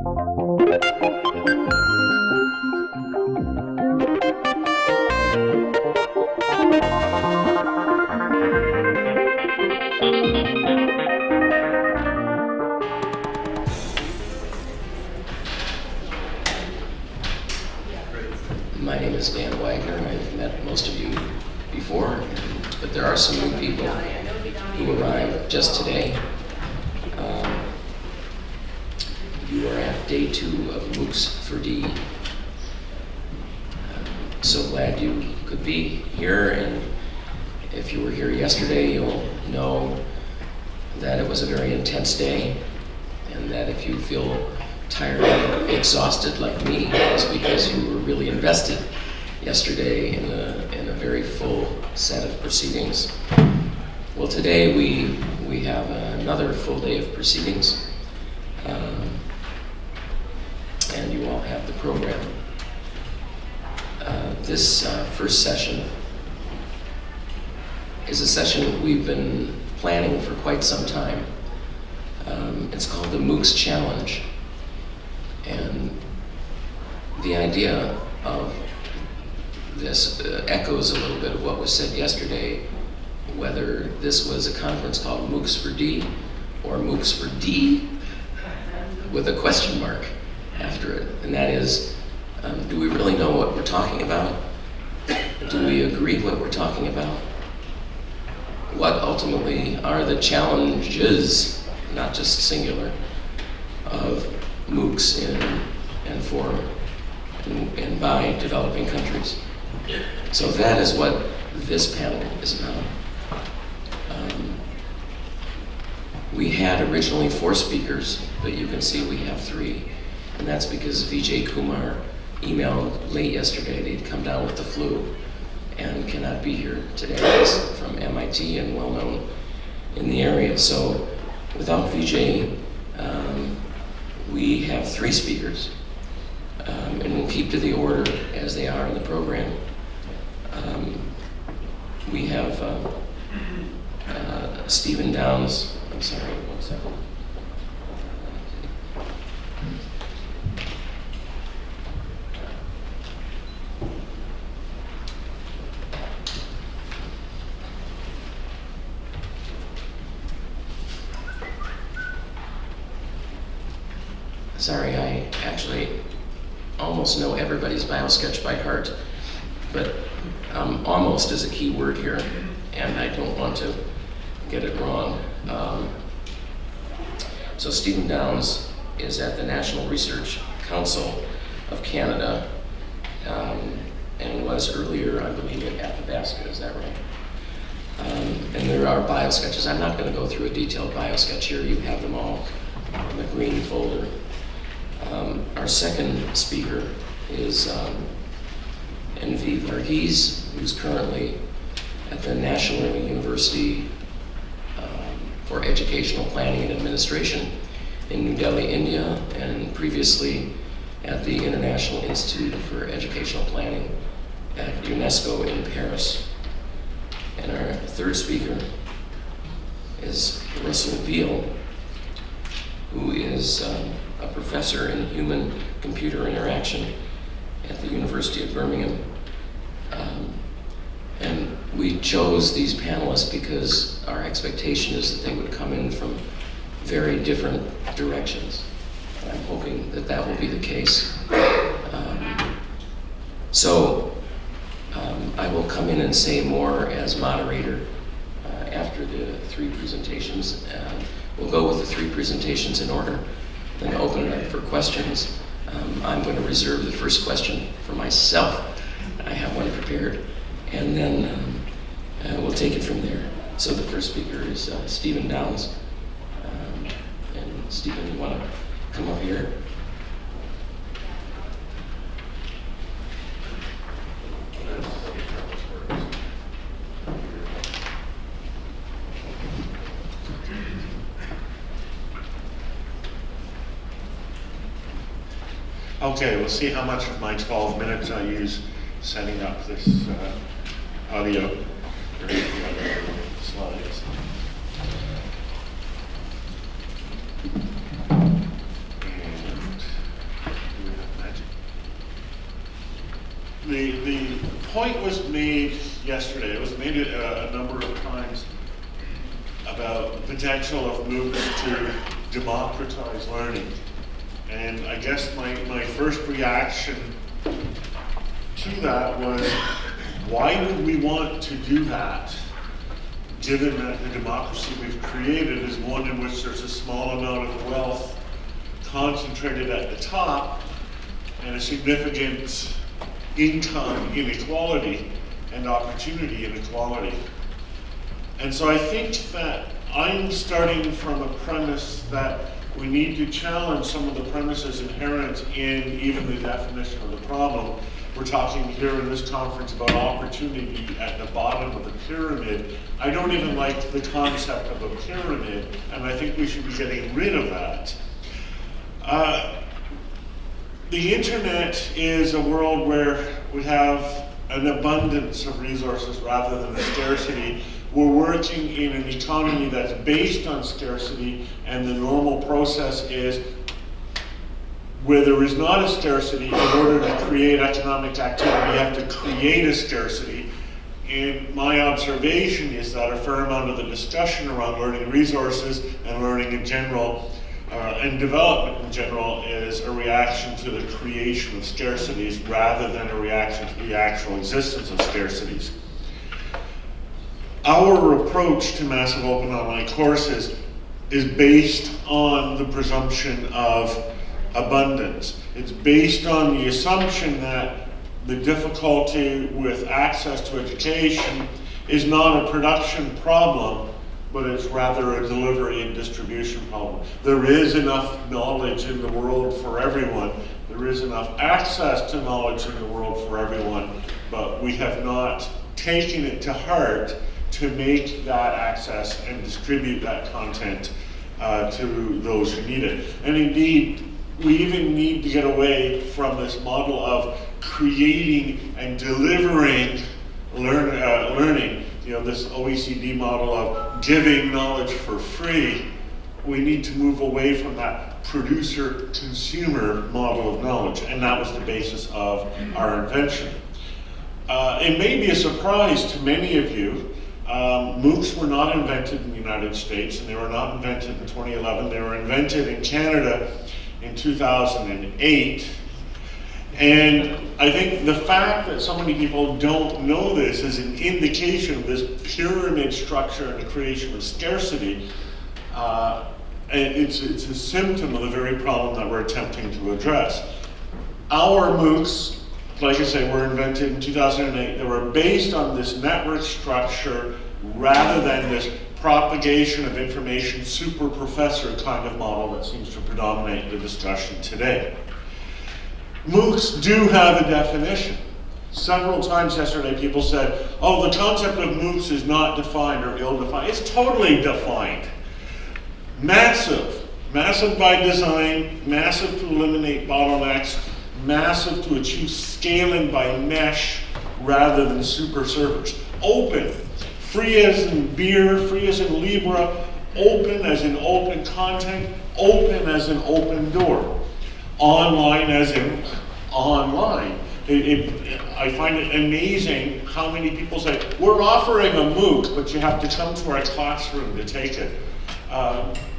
My name is Dan Wagner. I've met most of you before, but there are some new people who arrived just today. You are at day 2 of MOOCs for D. So glad you could be here, and if you were here yesterday, you'll know that it was a very intense day, and that if you feel tired and exhausted like me, it's because you were really invested yesterday in a very full set of proceedings. Well, today we have another full day of proceedings, and you all have the program. This first session is a session we've been planning for quite some time. It's called the MOOCs Challenge. And the idea of this echoes a little bit of what was said yesterday, whether this was a conference called MOOCs for D or MOOCs for D with a question mark after it. And that is, do we really know what we're talking about? Do we agree what we're talking about? What ultimately are the challenges, not just singular, of MOOCs and for and by developing countries? So that is what this panel is about. We had originally 4 speakers, but you can see we have 3. And that's because Vijay Kumar emailed late yesterday that he'd come down with the flu and cannot be here today. He's from MIT and well known in the area. So without Vijay, we have 3 speakers, and we'll keep to the order as they are in the program. We have Stephen Downs. I'm sorry, 1 second. Sorry, I actually almost know everybody's biosketch by heart, but almost is a key word here, and I don't want to get it wrong. So Stephen Downs is at the National Research Council of Canada, and was earlier, I believe, at Athabasca, is that right? And there are biosketches. I'm not going to go through a detailed biosketch here. You have them all in the green folder. Our second speaker is Varghese, who's currently at the National University for Educational Planning and Administration in New Delhi, India, and previously at the International Institute for Educational Planning at UNESCO in Paris. And our third speaker is Russell Beale, who is a professor in human-computer interaction at the University of Birmingham. And we chose these panelists because our expectation is that they would come in from very different directions. And I'm hoping that that will be the case. I will come in and say more as moderator after the 3 presentations. We'll go with the 3 presentations in order, then open it up for questions. I'm going to reserve the first question for myself. I have one prepared, and then we'll take it from there. So the first speaker is Stephen Downs. And Stephen, you want to come up here? Okay, we'll see how much of my 12 minutes I use setting up this audio or the other slides. And the point was made yesterday. It was made a number of times about the potential of MOOCs to democratize learning. And I guess my first reaction to that was, why would we want to do that, given that the democracy we've created is one in which there's a small amount of wealth concentrated at the top and a significant income inequality and opportunity inequality. And so I think that I'm starting from a premise that we need to challenge some of the premises inherent in even the definition of the problem. We're talking here in this conference about opportunity at the bottom of the pyramid. I don't even like the concept of a pyramid, and I think we should be getting rid of that. The internet is a world where we have an abundance of resources rather than a scarcity. We're working in an economy that's based on scarcity, and the normal process is, where there is not a scarcity, in order to create economic activity, you have to create a scarcity. And my observation is that a fair amount of the discussion around learning resources and learning in general, and development in general, is a reaction to the creation of scarcities rather than a reaction to the actual existence of scarcities. Our approach to massive open online courses is based on the presumption of abundance. It's based on the assumption that the difficulty with access to education is not a production problem, but it's rather a delivery and distribution problem. There is enough knowledge in the world for everyone. There is enough access to knowledge in the world for everyone, but we have not taken it to heart to make that access and distribute that content to those who need it. And indeed, we even need to get away from this model of creating and delivering learning. You know, this OECD model of giving knowledge for free. We need to move away from that producer-consumer model of knowledge, and that was the basis of our invention. It may be a surprise to many of you. MOOCs were not invented in the United States, and they were not invented in 2011. They were invented in Canada in 2008. And I think the fact that so many people don't know this is an indication of this pyramid structure and the creation of scarcity. It's a symptom of the very problem that we're attempting to address. Our MOOCs, like I say, were invented in 2008. They were based on this network structure rather than this propagation of information super professor kind of model that seems to predominate the discussion today. MOOCs do have a definition. Several times yesterday people said, oh, the concept of MOOCs is not defined or ill-defined. It's totally defined. Massive. Massive by design, massive to eliminate bottlenecks, massive to achieve scaling by mesh rather than super servers. Open. Free as in beer, free as in Libra, open as in open content, open as in open door. Online as in online. I find it amazing how many people say, we're offering a MOOC, but you have to come to our classroom to take it.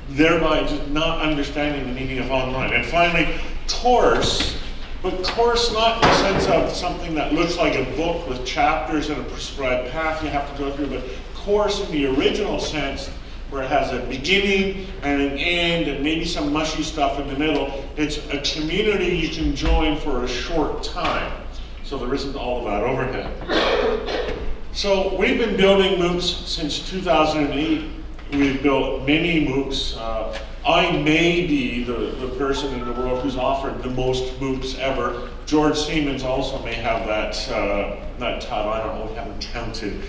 Thereby just not understanding the meaning of online. And finally, course, but course not in the sense of something that looks like a book with chapters and a prescribed path you have to go through, but course in the original sense, where it has a beginning and an end and maybe some mushy stuff in the middle. It's a community you can join for a short time. So there isn't all of that overhead. So we've been building MOOCs since 2008. We've built many MOOCs. I may be the person in the world who's offered the most MOOCs ever. George Siemens also may have that title. I don't know, we haven't counted.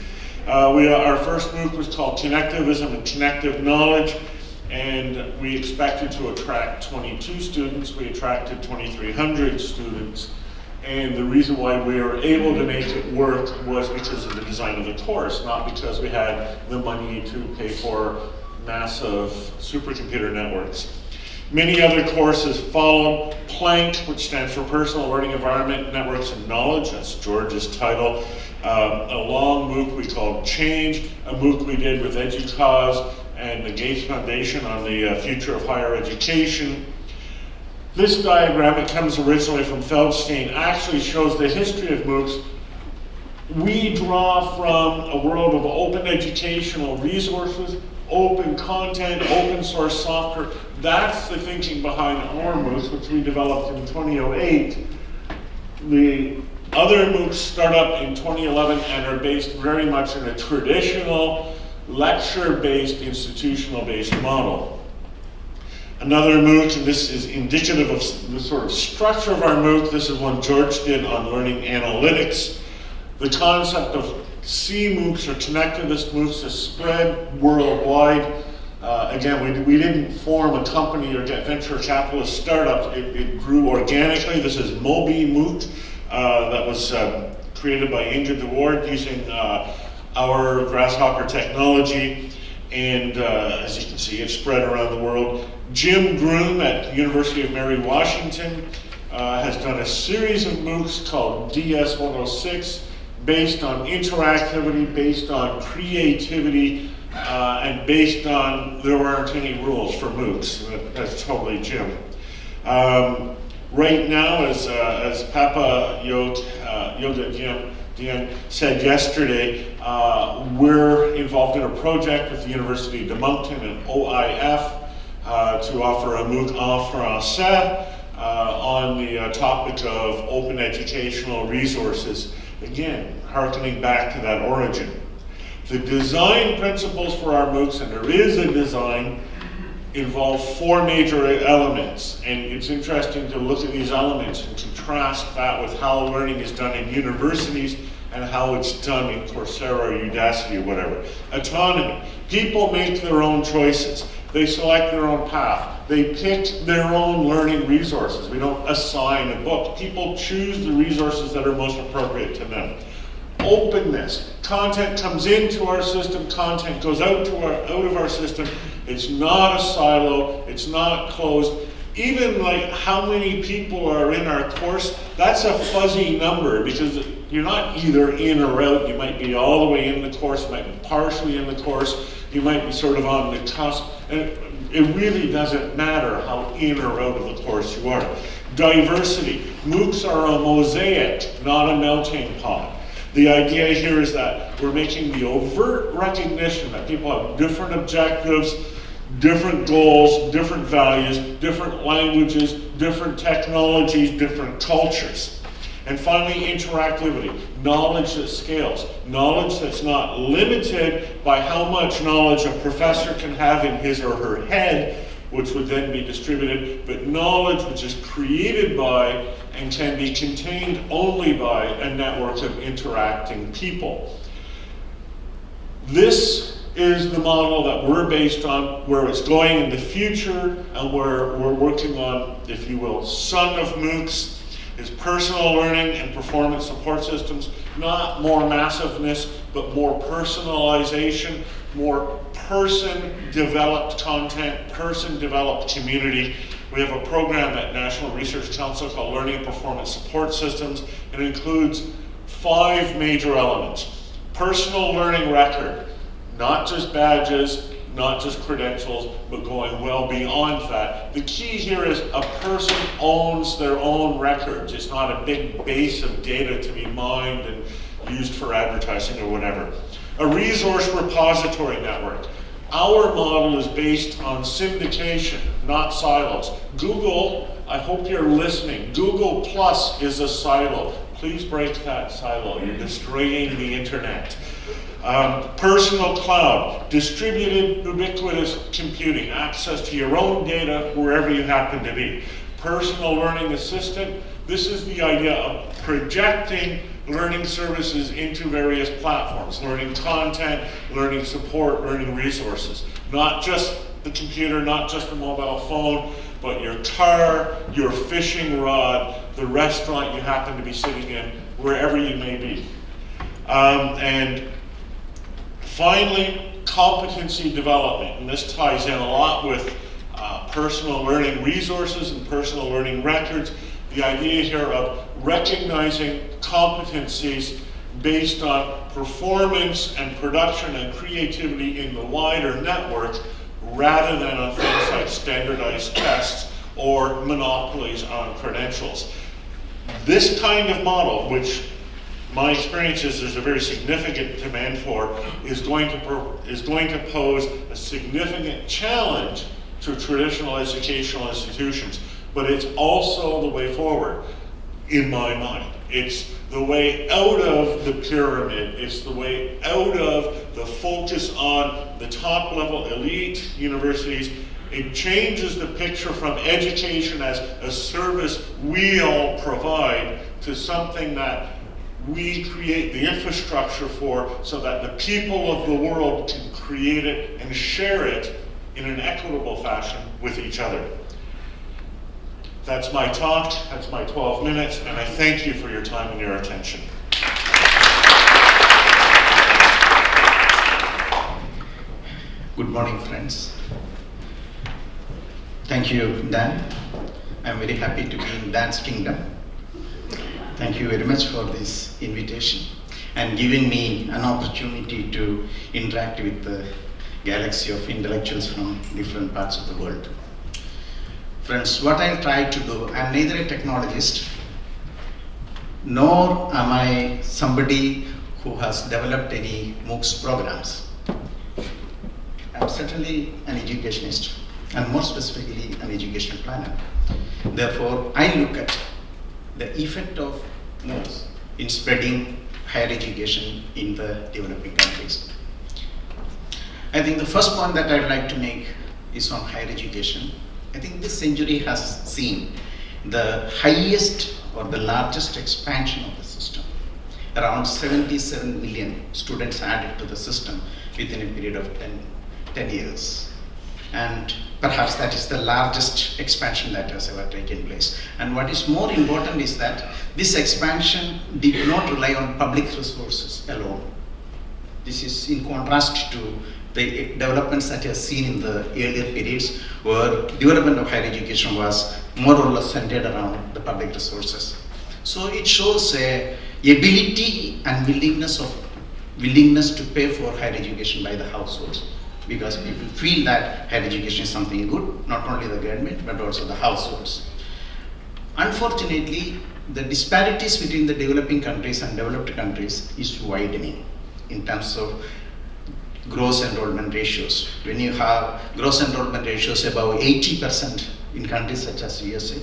Our first MOOC was called Connectivism and Connective Knowledge, and we expected to attract 22 students. We attracted 2,300 students, and the reason why we were able to make it work was because of the design of the course, not because we had the money to pay for massive supercomputer networks. Many other courses follow. PLANK, which stands for Personal Learning Environment, Networks, and Knowledge. That's George's title. A long MOOC we called Change, a MOOC we did with EDUCAUSE and the Gates Foundation on the future of higher education. This diagram, it comes originally from Feldstein, actually shows the history of MOOCs. We draw from a world of open educational resources, open content, open source software. That's the thinking behind our MOOCs, which we developed in 2008. The other MOOCs start up in 2011 and are based very much in a traditional lecture-based, institutional-based model. Another MOOC, and this is indicative of the sort of structure of our MOOC, this is one George did on learning analytics. The concept of CMOOCs or connectivist MOOCs is spread worldwide. Again, we didn't form a company or get venture capitalist startup. It grew organically. This is Moby MOOC that was created by Ingrid DeWard using our Grasshopper technology. And as you can see, it's spread around the world. Jim Groom at the University of Mary Washington has done a series of MOOCs called DS-106, based on interactivity, based on creativity, and based on there weren't any rules for MOOCs. That's totally Jim. Right now, as Papa Yoga Dian said yesterday, we're involved in a project with the University of Moncton and OIF to offer a MOOC en français on the topic of open educational resources. Again, hearkening back to that origin. The design principles for our MOOCs, and there is a design, involve four major elements. And it's interesting to look at these elements and contrast that with how learning is done in universities and how it's done in Coursera or Udacity or whatever. Autonomy. People make their own choices. They select their own path. They pick their own learning resources. We don't assign a book. People choose the resources that are most appropriate to them. Openness. Content comes into our system, content goes out of our system. It's not a silo, it's not closed. Even like how many people are in our course, that's a fuzzy number because you're not either in or out. You might be all the way in the course, you might be partially in the course, you might be sort of on the cusp. And it really doesn't matter how in or out of the course you are. Diversity. MOOCs are a mosaic, not a melting pot. The idea here is that we're making the overt recognition that people have different objectives, different goals, different values, different languages, different technologies, different cultures. And finally, interactivity, knowledge that scales, knowledge that's not limited by how much knowledge a professor can have in his or her head, which would then be distributed, but knowledge which is created by and can be contained only by a network of interacting people. This is the model that we're based on, where it's going in the future, and where we're working on, if you will, son of MOOCs, is personal learning and performance support systems, not more massiveness, but more personalization, more person-developed content, person-developed community. We have a program at National Research Council called Learning and Performance Support Systems. It includes 5 major elements. Personal learning record, not just badges, not just credentials, but going well beyond that. The key here is a person owns their own records. It's not a big base of data to be mined and used for advertising or whatever. A resource repository network. Our model is based on syndication, not silos. Google, I hope you're listening, Google Plus is a silo. Please break that silo. You're destroying the internet. Personal cloud, distributed ubiquitous computing, access to your own data wherever you happen to be. Personal learning assistant, this is the idea of projecting learning services into various platforms, learning content, learning support, learning resources. Not just the computer, not just the mobile phone, but your car, your fishing rod, the restaurant you happen to be sitting in, wherever you may be. And finally, competency development, and this ties in a lot with personal learning resources and personal learning records. The idea here of recognizing competencies based on performance and production and creativity in the wider network rather than on things like standardized tests or monopolies on credentials. This kind of model, which my experience is there's a very significant demand for, is going to pose a significant challenge to traditional educational institutions. But it's also the way forward, in my mind. It's the way out of the pyramid. It's the way out of the focus on the top level elite universities. It changes the picture from education as a service we all provide to something that we create the infrastructure for so that the people of the world can create it and share it in an equitable fashion with each other. That's my talk, that's my 12 minutes, and I thank you for your time and your attention. Good morning, friends. Thank you, Dan. I'm very happy to be in Dan's kingdom. Thank you very much for this invitation and giving me an opportunity to interact with the galaxy of intellectuals from different parts of the world. Friends, what I'll try to do, I'm neither a technologist nor am I somebody who has developed any MOOCs programs. I'm certainly an educationist and more specifically an educational planner. Therefore, I look at the effect of MOOCs in spreading higher education in the developing countries. I think the first point that I'd like to make is on higher education. I think this century has seen the highest or the largest expansion of the system. Around 77 million students added to the system within a period of 10 years. And perhaps that is the largest expansion that has ever taken place. And what is more important is that this expansion did not rely on public resources alone. This is in contrast to the developments that you have seen in the earlier periods where development of higher education was more or less centered around the public resources. So it shows a ability and willingness to pay for higher education by the households, because people feel that higher education is something good, not only the government but also the households. Unfortunately, the disparities between the developing countries and developed countries is widening in terms of gross enrollment ratios. When you have gross enrollment ratios above 80% in countries such as USA,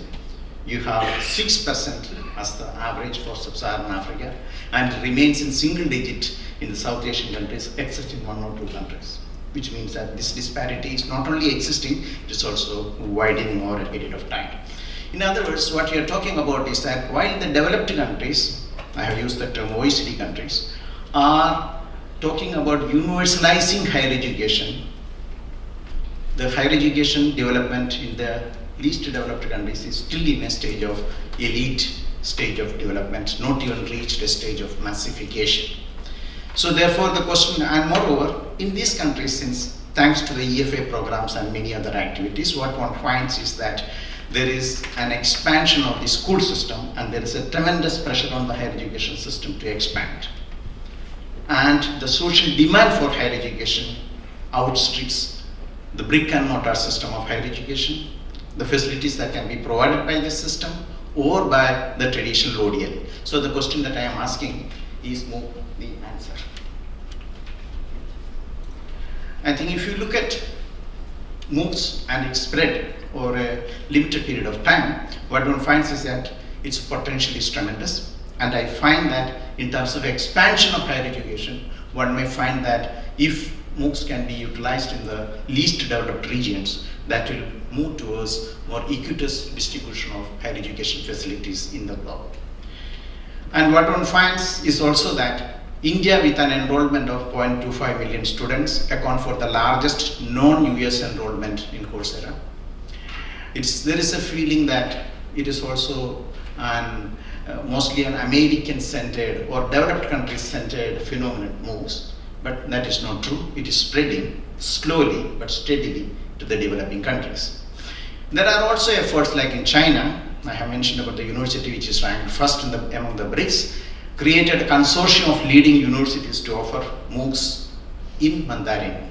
you have 6% as the average for sub-Saharan Africa, and it remains in single digit in the South Asian countries except in 1 or 2 countries, which means that this disparity is not only existing, it is also widening over a period of time. In other words, what you are talking about is that while the developed countries, I have used the term OECD countries, are talking about universalizing higher education, the higher education development in the least developed countries is still in a stage of elite stage of development, not even reached a stage of massification. So therefore the question, and moreover, in these countries, since thanks to the EFA programs and many other activities, what one finds is that there is an expansion of the school system and there is a tremendous pressure on the higher education system to expand. And the social demand for higher education outstrips the brick and mortar system of higher education, the facilities that can be provided by this system or by the traditional ODL. So the question that I am asking is more the answer. I think if you look at MOOCs and its spread over a limited period of time, what one finds is that its potential is tremendous. And I find that in terms of expansion of higher education, one may find that if MOOCs can be utilized in the least developed regions, that will move towards more equitous distribution of higher education facilities in the globe. And what one finds is also that India, with an enrollment of 0.25 million students, account for the largest non-US enrollment in Coursera. There is a feeling that it is also mostly an American-centered or developed country-centered phenomenon, MOOCs, but that is not true. It is spreading slowly but steadily to the developing countries. There are also efforts like in China, I have mentioned about the university which is ranked first among the BRICS, created a consortium of leading universities to offer MOOCs in Mandarin.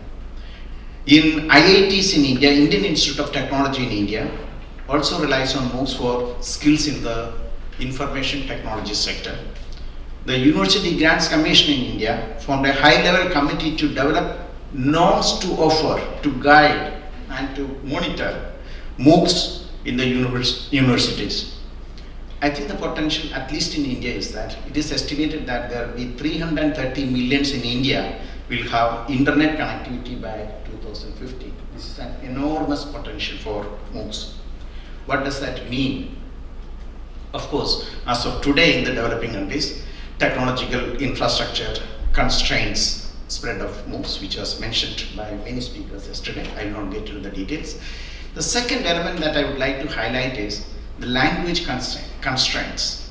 In IITs in India, Indian Institute of Technology in India also relies on MOOCs for skills in the information technology sector. The University Grants Commission in India formed a high-level committee to develop norms to offer, to guide and to monitor MOOCs in the universities. I think the potential, at least in India, is that it is estimated that there will be 330 millions in India will have internet connectivity by 2050. This is an enormous potential for MOOCs. What does that mean? Of course, as of today in the developing countries, technological infrastructure constraints spread of MOOCs, which was mentioned by many speakers yesterday. I will not get into the details. The second element that I would like to highlight is the language constraints.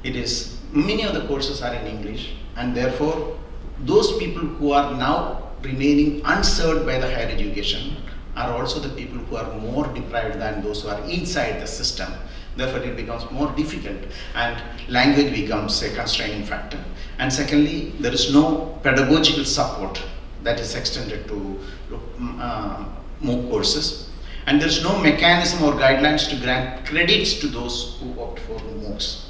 It is, many of the courses are in English, and therefore those people who are now remaining unserved by the higher education are also the people who are more deprived than those who are inside the system. Therefore, it becomes more difficult and language becomes a constraining factor. And secondly, there is no pedagogical support that is extended to MOOC courses. And there is no mechanism or guidelines to grant credits to those who opt for MOOCs.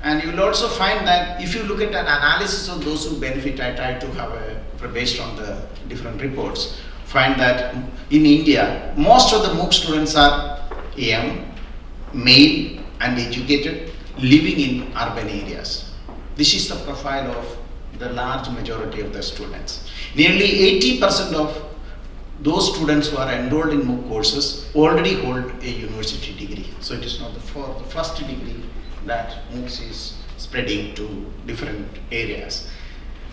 And you will also find that if you look at an analysis of those who benefit, I try to have based on the different reports, find that in India, most of the MOOC students are young, male and educated, living in urban areas. This is the profile of the large majority of the students. Nearly 80% of those students who are enrolled in MOOC courses already hold a university degree. So it is not the first degree that MOOCs is spreading to different areas.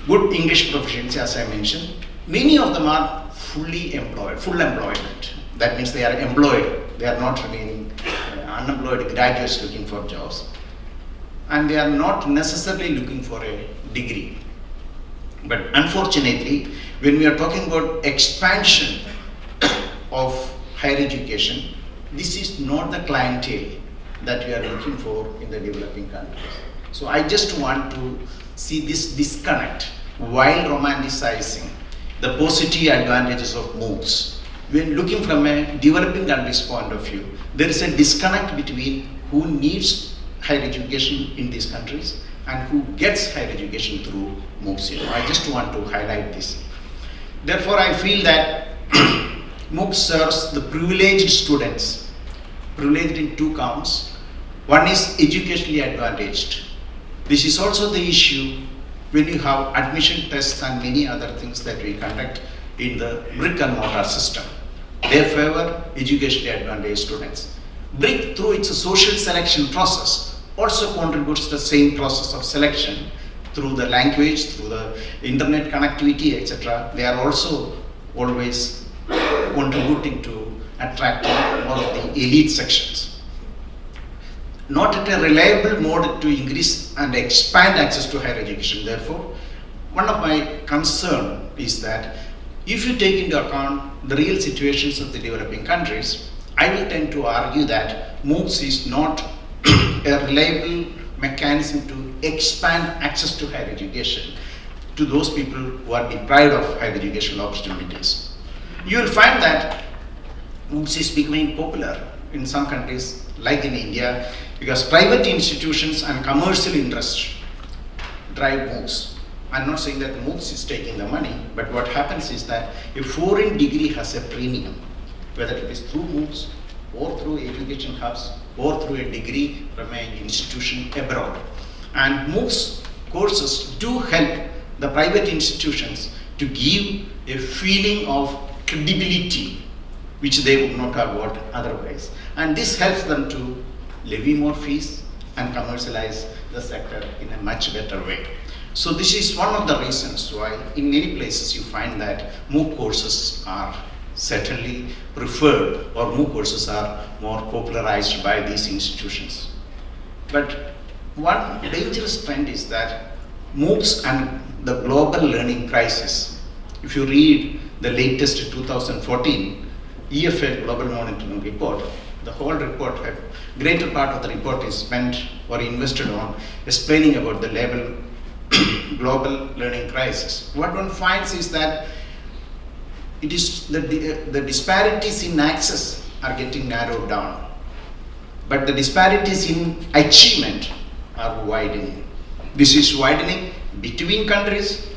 Good English proficiency, as I mentioned, many of them are fully employed, full employment. That means they are employed, they are not remaining unemployed graduates looking for jobs. And they are not necessarily looking for a degree. But unfortunately, when we are talking about expansion of higher education, this is not the clientele that we are looking for in the developing countries. So I just want to see this disconnect while romanticizing the positive advantages of MOOCs. When looking from a developing countries point of view, there is a disconnect between who needs higher education in these countries and who gets higher education through MOOCs. I just want to highlight this. Therefore, I feel that MOOCs serves the privileged students, privileged in two counts. One is educationally advantaged. This is also the issue when you have admission tests and many other things that we conduct in the brick and mortar system. They favor educationally advantaged students. Brick, through its social selection process, also contributes to the same process of selection through the language, through the internet connectivity, etc. They are also always contributing to attracting more of the elite sections. Not at a reliable mode to increase and expand access to higher education. Therefore, one of my concern is that if you take into account the real situations of the developing countries, I will tend to argue that MOOCs is not a reliable mechanism to expand access to higher education to those people who are deprived of higher educational opportunities. You will find that MOOCs is becoming popular in some countries, like in India, because private institutions and commercial interests drive MOOCs. I'm not saying that MOOCs is taking the money, but what happens is that a foreign degree has a premium, whether it is through MOOCs or through education hubs or through a degree from an institution abroad. And MOOCs courses do help the private institutions to give a feeling of credibility which they would not have got otherwise. And this helps them to levy more fees and commercialize the sector in a much better way. So this is one of the reasons why in many places you find that MOOC courses are certainly preferred, or MOOC courses are more popularized by these institutions. But one dangerous trend is that MOOCs and the global learning crisis, if you read the latest 2014, EFA Global Monitoring Report, the whole report, a greater part of the report is spent or invested on explaining about the global learning crisis. What one finds is that it is the disparities in access are getting narrowed down, but the disparities in achievement are widening. This is widening between countries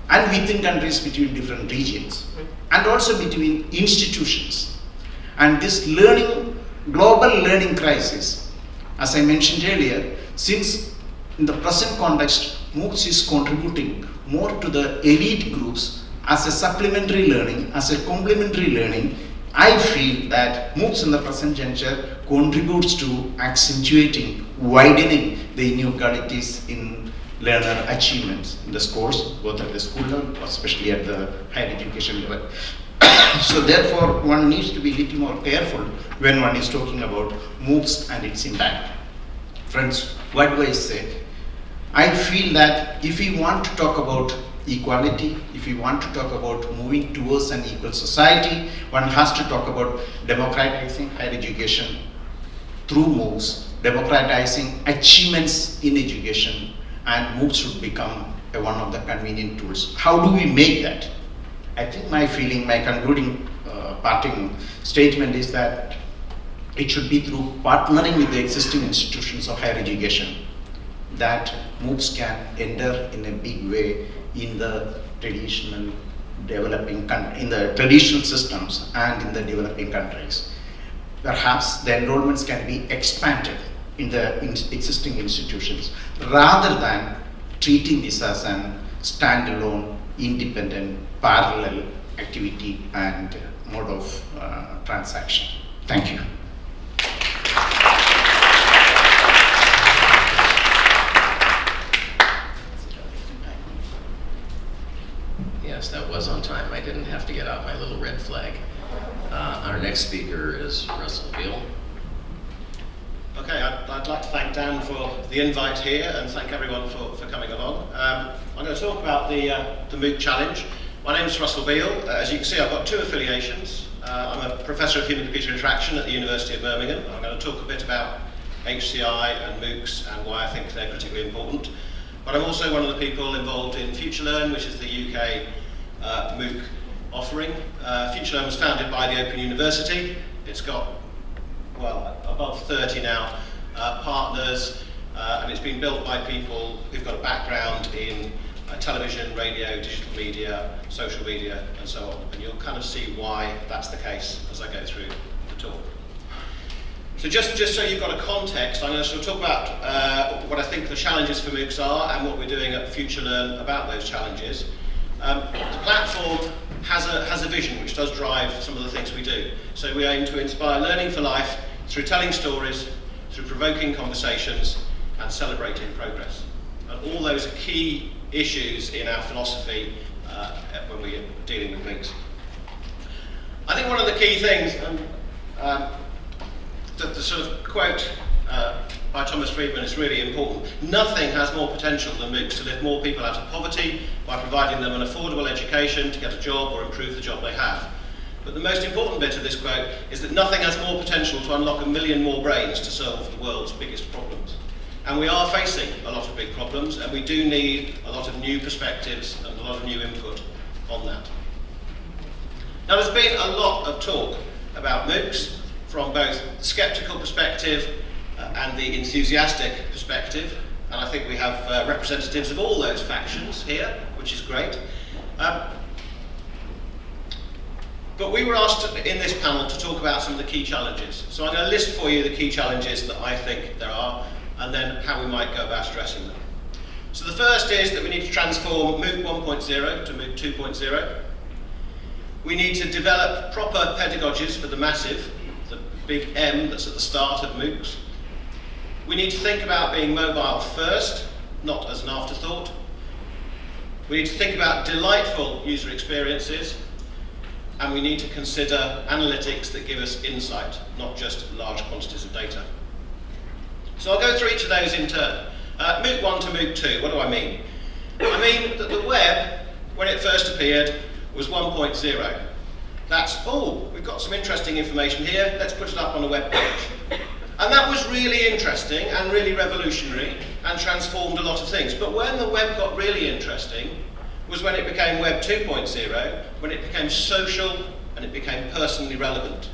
and within countries, between different regions, and also between institutions. And this global learning crisis, as I mentioned earlier, since in the present context, MOOCs is contributing more to the elite groups as a supplementary learning, as a complementary learning, I feel that MOOCs in the present juncture contributes to accentuating, widening the inequalities in learner achievements in the scores, both at the school level, especially at the higher education level. So therefore, one needs to be a little more careful when one is talking about MOOCs and its impact. Friends, what do I say? I feel that if we want to talk about equality, if we want to talk about moving towards an equal society, one has to talk about democratizing higher education through MOOCs, democratizing achievements in education, and MOOCs should become one of the convenient tools. How do we make that? I think my feeling, my concluding parting statement is that it should be through partnering with the existing institutions of higher education that MOOCs can enter in a big way in the traditional traditional systems and in the developing countries. Perhaps the enrollments can be expanded in the existing institutions rather than treating this as an standalone, independent, parallel activity and mode of transaction. Thank you. Yes, that was on time. I didn't have to get out my little red flag. Our next speaker is Russell Beale. Okay, I'd like to thank Dan for the invite here and thank everyone for coming along. I'm going to talk about the MOOC challenge. My name is Russell Beale. As you can see, I've got two affiliations. I'm a Professor of Human-Computer Interaction at the University of Birmingham. I'm going to talk a bit about HCI and MOOCs and why I think they're critically important. But I'm also one of the people involved in FutureLearn, which is the UK MOOC offering. FutureLearn was founded by the Open University. It's got, well, above 30 now partners, and it's been built by people who've got a background in television, radio, digital media, social media, and so on. And you'll kind of see why that's the case as I go through the talk. So just so you've got a context, I'm going to sort of talk about what I think the challenges for MOOCs are and what we're doing at FutureLearn about those challenges. The platform has a vision which does drive some of the things we do. So we aim to inspire learning for life through telling stories, through provoking conversations, and celebrating progress. And all those are key issues in our philosophy when we're dealing with MOOCs. I think one of the key things, the sort of quote by Thomas Friedman is really important. Nothing has more potential than MOOCs to lift more people out of poverty by providing them an affordable education to get a job or improve the job they have. But the most important bit of this quote is that nothing has more potential to unlock 1 million more brains to solve the world's biggest problems. And we are facing a lot of big problems, and we do need a lot of new perspectives and a lot of new input on that. Now, there's been a lot of talk about MOOCs from both the sceptical perspective and the enthusiastic perspective, and I think we have representatives of all those factions here, which is great. But we were asked in this panel to talk about some of the key challenges. So I'm going to list for you the key challenges that I think there are, and then how we might go about addressing them. So the first is that we need to transform MOOC 1.0 to MOOC 2.0. We need to develop proper pedagogies for the massive, the big M that's at the start of MOOCs. We need to think about being mobile first, not as an afterthought. We need to think about delightful user experiences, and we need to consider analytics that give us insight, not just large quantities of data. So I'll go through each of those in turn. MOOC 1 to MOOC 2, what do I mean? I mean that the web, when it first appeared, was 1.0. That's, oh, we've got some interesting information here, let's put it up on a web page. And that was really interesting and really revolutionary and transformed a lot of things. But when the web got really interesting was when it became Web 2.0, when it became social and it became personally relevant.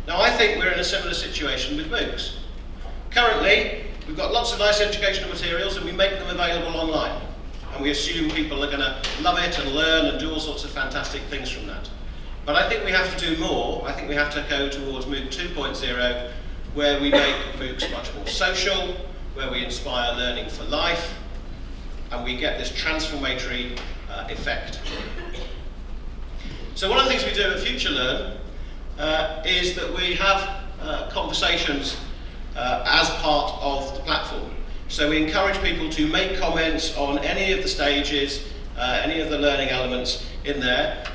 Now I think we're in a similar situation with MOOCs. Currently, we've got lots of nice educational materials and we make them available online. And we assume people are going to love it and learn and do all sorts of fantastic things from that. But I think we have to do more. I think we have to go towards MOOC 2.0, where we make MOOCs much more social, where we inspire learning for life, and we get this transformatory effect. So one of the things we do at FutureLearn is that we have conversations as part of the platform. So we encourage people to make comments on any of the stages, any of the learning elements in there,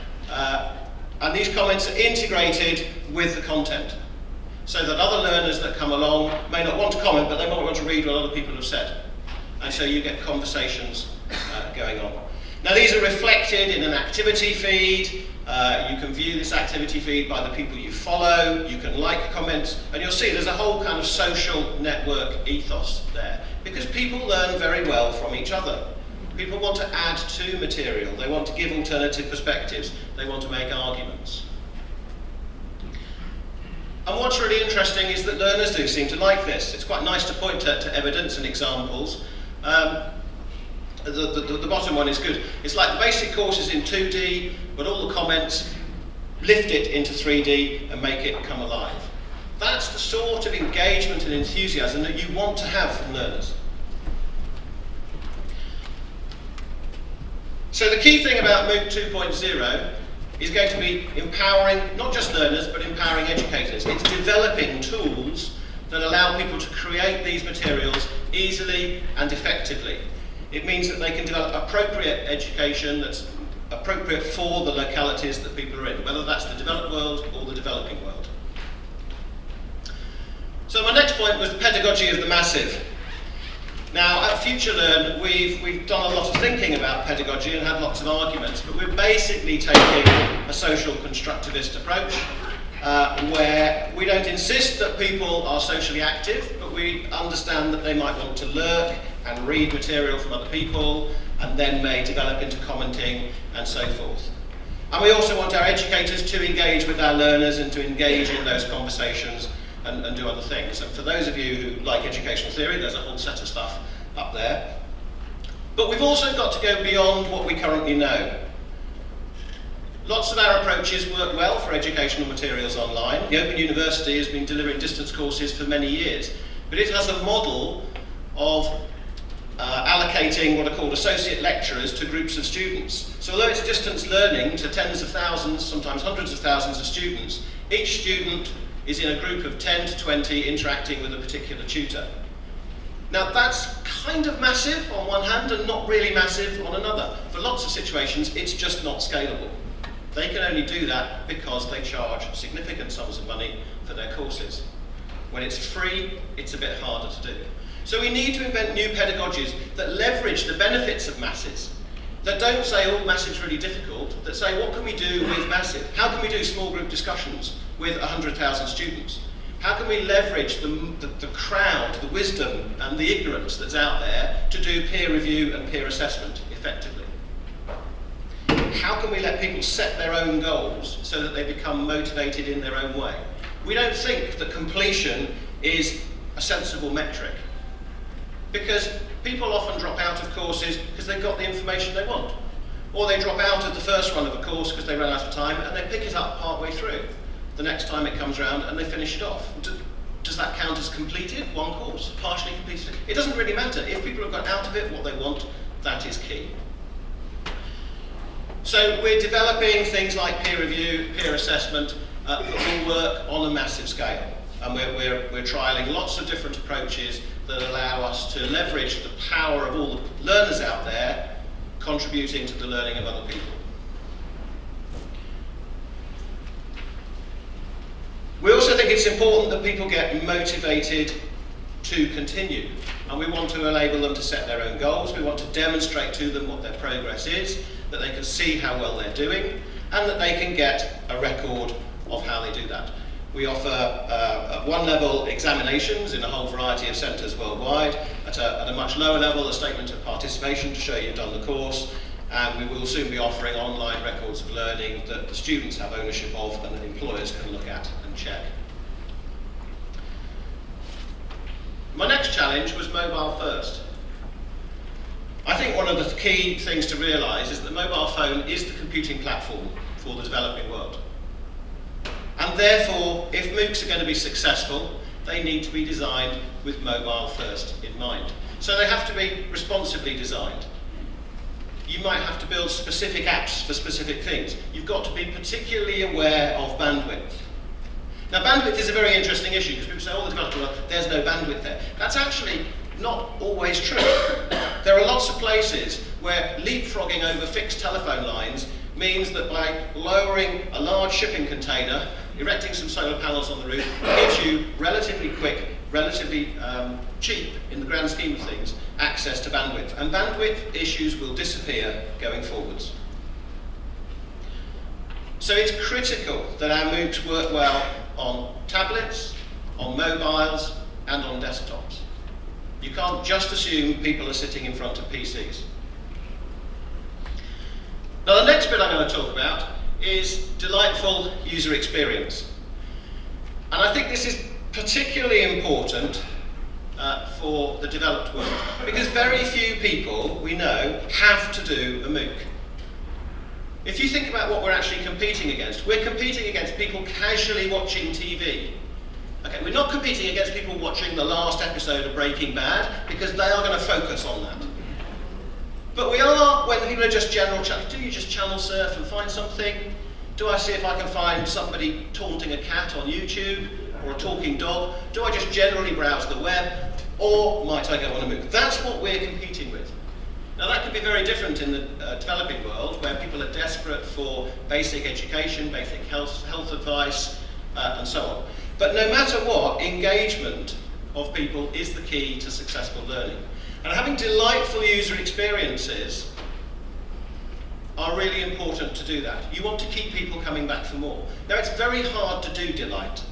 and these comments are integrated with the content, so that other learners that come along may not want to comment, but they might want to read what other people have said. And so you get conversations going on. Now these are reflected in an activity feed. You can view this activity feed by the people you follow, you can like comments, and you'll see there's a whole kind of social network ethos there. Because people learn very well from each other. People want to add to material, they want to give alternative perspectives, they want to make arguments. And what's really interesting is that learners do seem to like this. It's quite nice to point to evidence and examples. The bottom one is good. It's like the basic course is in 2D, but all the comments lift it into 3D and make it come alive. That's the sort of engagement and enthusiasm that you want to have from learners. So the key thing about MOOC 2.0 is going to be empowering not just learners, but empowering educators. It's developing tools that allow people to create these materials easily and effectively. It means that they can develop appropriate education that's appropriate for the localities that people are in, whether that's the developed world or the developing world. So my next point was the pedagogy of the massive. Now at FutureLearn we've done a lot of thinking about pedagogy and had lots of arguments, but we're basically taking a social constructivist approach where we don't insist that people are socially active, but we understand that they might want to lurk and read material from other people and then may develop into commenting and so forth. And we also want our educators to engage with our learners and to engage in those conversations and do other things. And for those of you who like educational theory, there's a whole set of stuff up there. But we've also got to go beyond what we currently know. Lots of our approaches work well for educational materials online. The Open University has been delivering distance courses for many years, but it has a model of allocating what are called associate lecturers to groups of students. So although it's distance learning to tens of thousands, sometimes hundreds of thousands of students, each student is in a group of 10 to 20 interacting with a particular tutor. Now that's kind of massive on one hand and not really massive on another. For lots of situations, it's just not scalable. They can only do that because they charge significant sums of money for their courses. When it's free, it's a bit harder to do. So we need to invent new pedagogies that leverage the benefits of masses, that don't say, oh, massive's really difficult, that say, what can we do with massive? How can we do small group discussions with 100,000 students? How can we leverage the crowd, the wisdom and the ignorance that's out there to do peer review and peer assessment effectively? How can we let people set their own goals so that they become motivated in their own way? We don't think that completion is a sensible metric, because people often drop out of courses because they've got the information they want. Or they drop out of the first run of a course because they ran out of time and they pick it up partway through the next time it comes around and they finish it off. Does that count as completed? One course, partially completed? It doesn't really matter. If people have got out of it what they want, that is key. So we're developing things like peer review, peer assessment that will work on a massive scale. And we're trialling lots of different approaches that allow us to leverage the power of all the learners out there contributing to the learning of other people. We also think it's important that people get motivated to continue, and we want to enable them to set their own goals. We want to demonstrate to them what their progress is, that they can see how well they're doing, and that they can get a record of how they do that. We offer at one level examinations in a whole variety of centres worldwide. At a much lower level, a statement of participation to show you've done the course. And we will soon be offering online records of learning that the students have ownership of and that employers can look at and check. My next challenge was mobile first. I think one of the key things to realise is that the mobile phone is the computing platform for the developing world. And therefore, if MOOCs are going to be successful, they need to be designed with mobile first in mind. So they have to be responsibly designed. You might have to build specific apps for specific things. You've got to be particularly aware of bandwidth. Now, bandwidth is a very interesting issue because people say, oh, there's no bandwidth there. That's actually not always true. There are lots of places where leapfrogging over fixed telephone lines means that by lowering a large shipping container, erecting some solar panels on the roof, gives you relatively quick, relatively cheap, in the grand scheme of things, access to bandwidth. And bandwidth issues will disappear going forwards. So it's critical that our MOOCs work well on tablets, on mobiles, and on desktops. You can't just assume people are sitting in front of PCs. Now, the next bit I'm going to talk about is delightful user experience. And I think this is particularly important for the developed world, because very few people we know have to do a MOOC. If you think about what we're actually competing against, we're competing against people casually watching TV. Okay, we're not competing against people watching the last episode of Breaking Bad, because they are going to focus on that. But we are, when people are just general chat, do you just channel surf and find something? Do I see if I can find somebody taunting a cat on YouTube, or a talking dog? Do I just generally browse the web, or might I go on a MOOC? That's what we're competing with. Now, that could be very different in the developing world, where people are desperate for basic education, basic health advice, and so on. But no matter what, engagement of people is the key to successful learning. And having delightful user experiences are really important to do that. You want to keep people coming back for more. Now, it's very hard to do delight.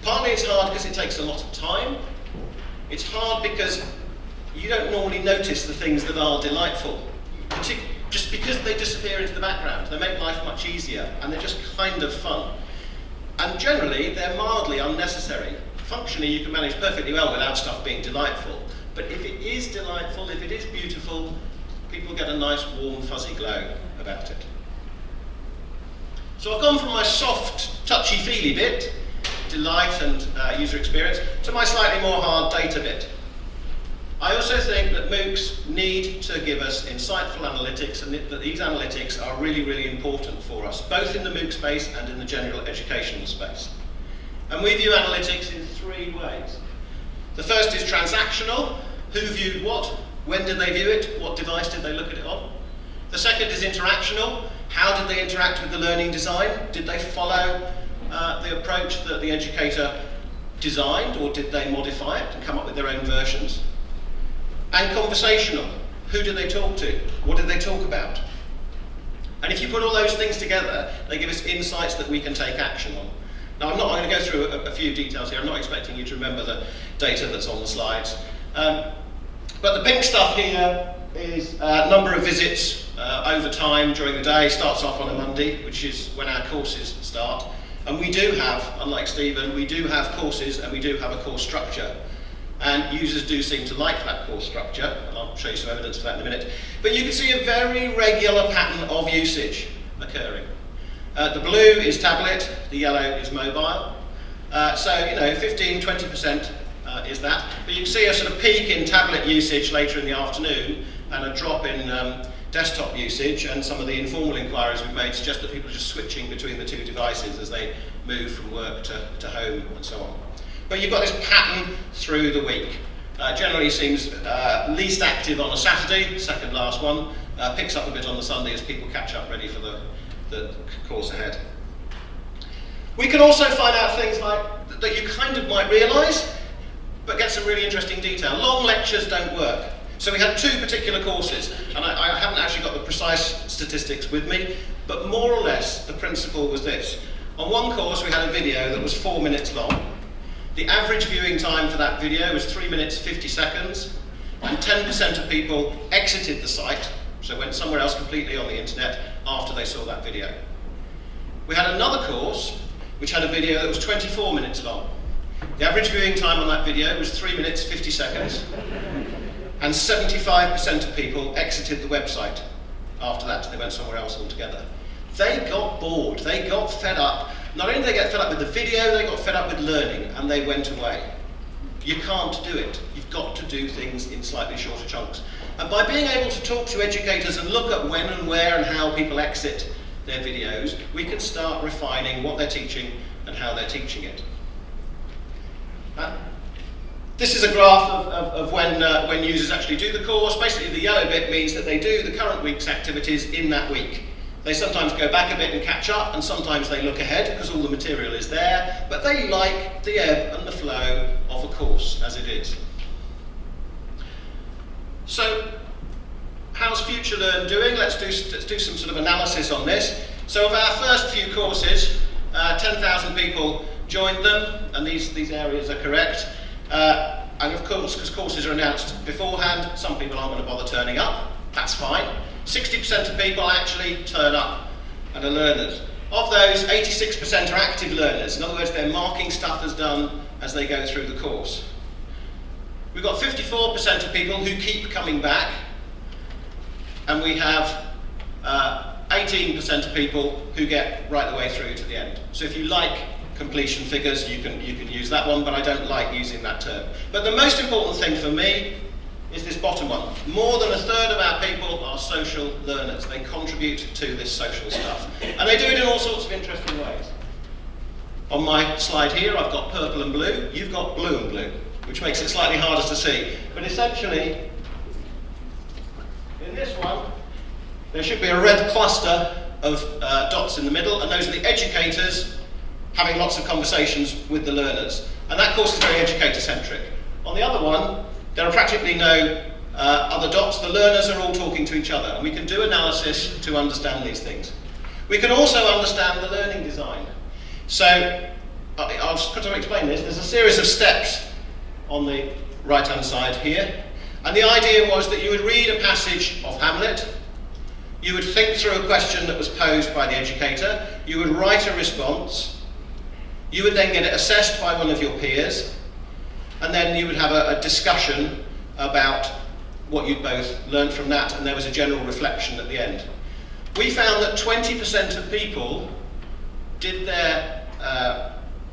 Partly it's hard because it takes a lot of time. It's hard because you don't normally notice the things that are delightful, just because they disappear into the background. They make life much easier, and they're just kind of fun. And generally, they're mildly unnecessary. Functionally, you can manage perfectly well without stuff being delightful. But if it is delightful, if it is beautiful, people get a nice, warm, fuzzy glow about it. So I've gone from my soft, touchy-feely bit, delight and user experience, to my slightly more hard data bit. I also think that MOOCs need to give us insightful analytics, and that these analytics are really, really important for us, both in the MOOC space and in the general educational space. And we view analytics in three ways. The first is transactional. Who viewed what? When did they view it? What device did they look at it on? The second is interactional. How did they interact with the learning design? Did they follow the approach that the educator designed, or did they modify it and come up with their own versions? And conversational. Who did they talk to? What did they talk about? And if you put all those things together, they give us insights that we can take action on. Now, I'm going to go through a few details here. I'm not expecting you to remember the data that's on the slides. But the pink stuff here is number of visits over time during the day. Starts off on a Monday, which is when our courses start. And we do have, unlike Stephen, we do have courses, and we do have a course structure. And users do seem to like that course structure, and I'll show you some evidence for that in a minute. But you can see a very regular pattern of usage occurring. The blue is tablet, the yellow is mobile. So, 15, 20% is that. But you can see a sort of peak in tablet usage later in the afternoon, and a drop in desktop usage, and some of the informal inquiries we've made suggest that people are just switching between the two devices as they move from work to home and so on. But you've got this pattern through the week. Generally seems least active on a Saturday, second last one, picks up a bit on the Sunday as people catch up ready for the course ahead. We can also find out things like that you kind of might realise, but get some really interesting detail. Long lectures don't work. So we had two particular courses, and I haven't actually got the precise statistics with me, But more or less, the principle was this. On one course, we had a video that was 4 minutes long. The average viewing time for that video was 3 minutes 50 seconds, and 10% of people exited the site, so went somewhere else completely on the internet after they saw that video. We had another course which had a video that was 24 minutes long. The average viewing time on that video was 3 minutes 50 seconds, and 75% of people exited the website after that. They went somewhere else altogether. They got bored, they got fed up. Not only did they get fed up with the video, they got fed up with learning, and they went away. You can't do it. You've got to do things in slightly shorter chunks. And by being able to talk to educators and look at when and where and how people exit their videos, we can start refining what they're teaching and how they're teaching it. This is a graph of when users actually do the course. Basically, the yellow bit means that they do the current week's activities in that week. They sometimes go back a bit and catch up, and sometimes they look ahead because all the material is there, but they like the ebb and the flow of a course as it is. So, how's FutureLearn doing? Let's do some sort of analysis on this. So, of our first few courses, 10,000 people joined them, and these areas are correct. And of course, because courses are announced beforehand, some people aren't going to bother turning up. That's fine. 60% of people actually turn up and are learners. Of those, 86% are active learners. In other words, they're marking stuff as done as they go through the course. We've got 54% of people who keep coming back, and we have 18% of people who get right the way through to the end. So if you like completion figures, you can use that one, but I don't like using that term. But the most important thing for me is this bottom one. More than a third of our people are social learners. They contribute to this social stuff. And they do it in all sorts of interesting ways. On my slide here, I've got purple and blue. You've got blue and blue, which makes it slightly harder to see. But essentially, in this one, there should be a red cluster of dots in the middle, and those are the educators having lots of conversations with the learners. And that course is very educator-centric. On the other one, there are practically no other dots. The learners are all talking to each other, and we can do analysis to understand these things. We can also understand the learning design. So, I'll just try to explain this. There's a series of steps on the right-hand side here, and the idea was that you would read a passage of Hamlet, you would think through a question that was posed by the educator, you would write a response, you would then get it assessed by one of your peers, and then you would have a discussion about what you'd both learned from that, and there was a general reflection at the end. We found that 20% of people did their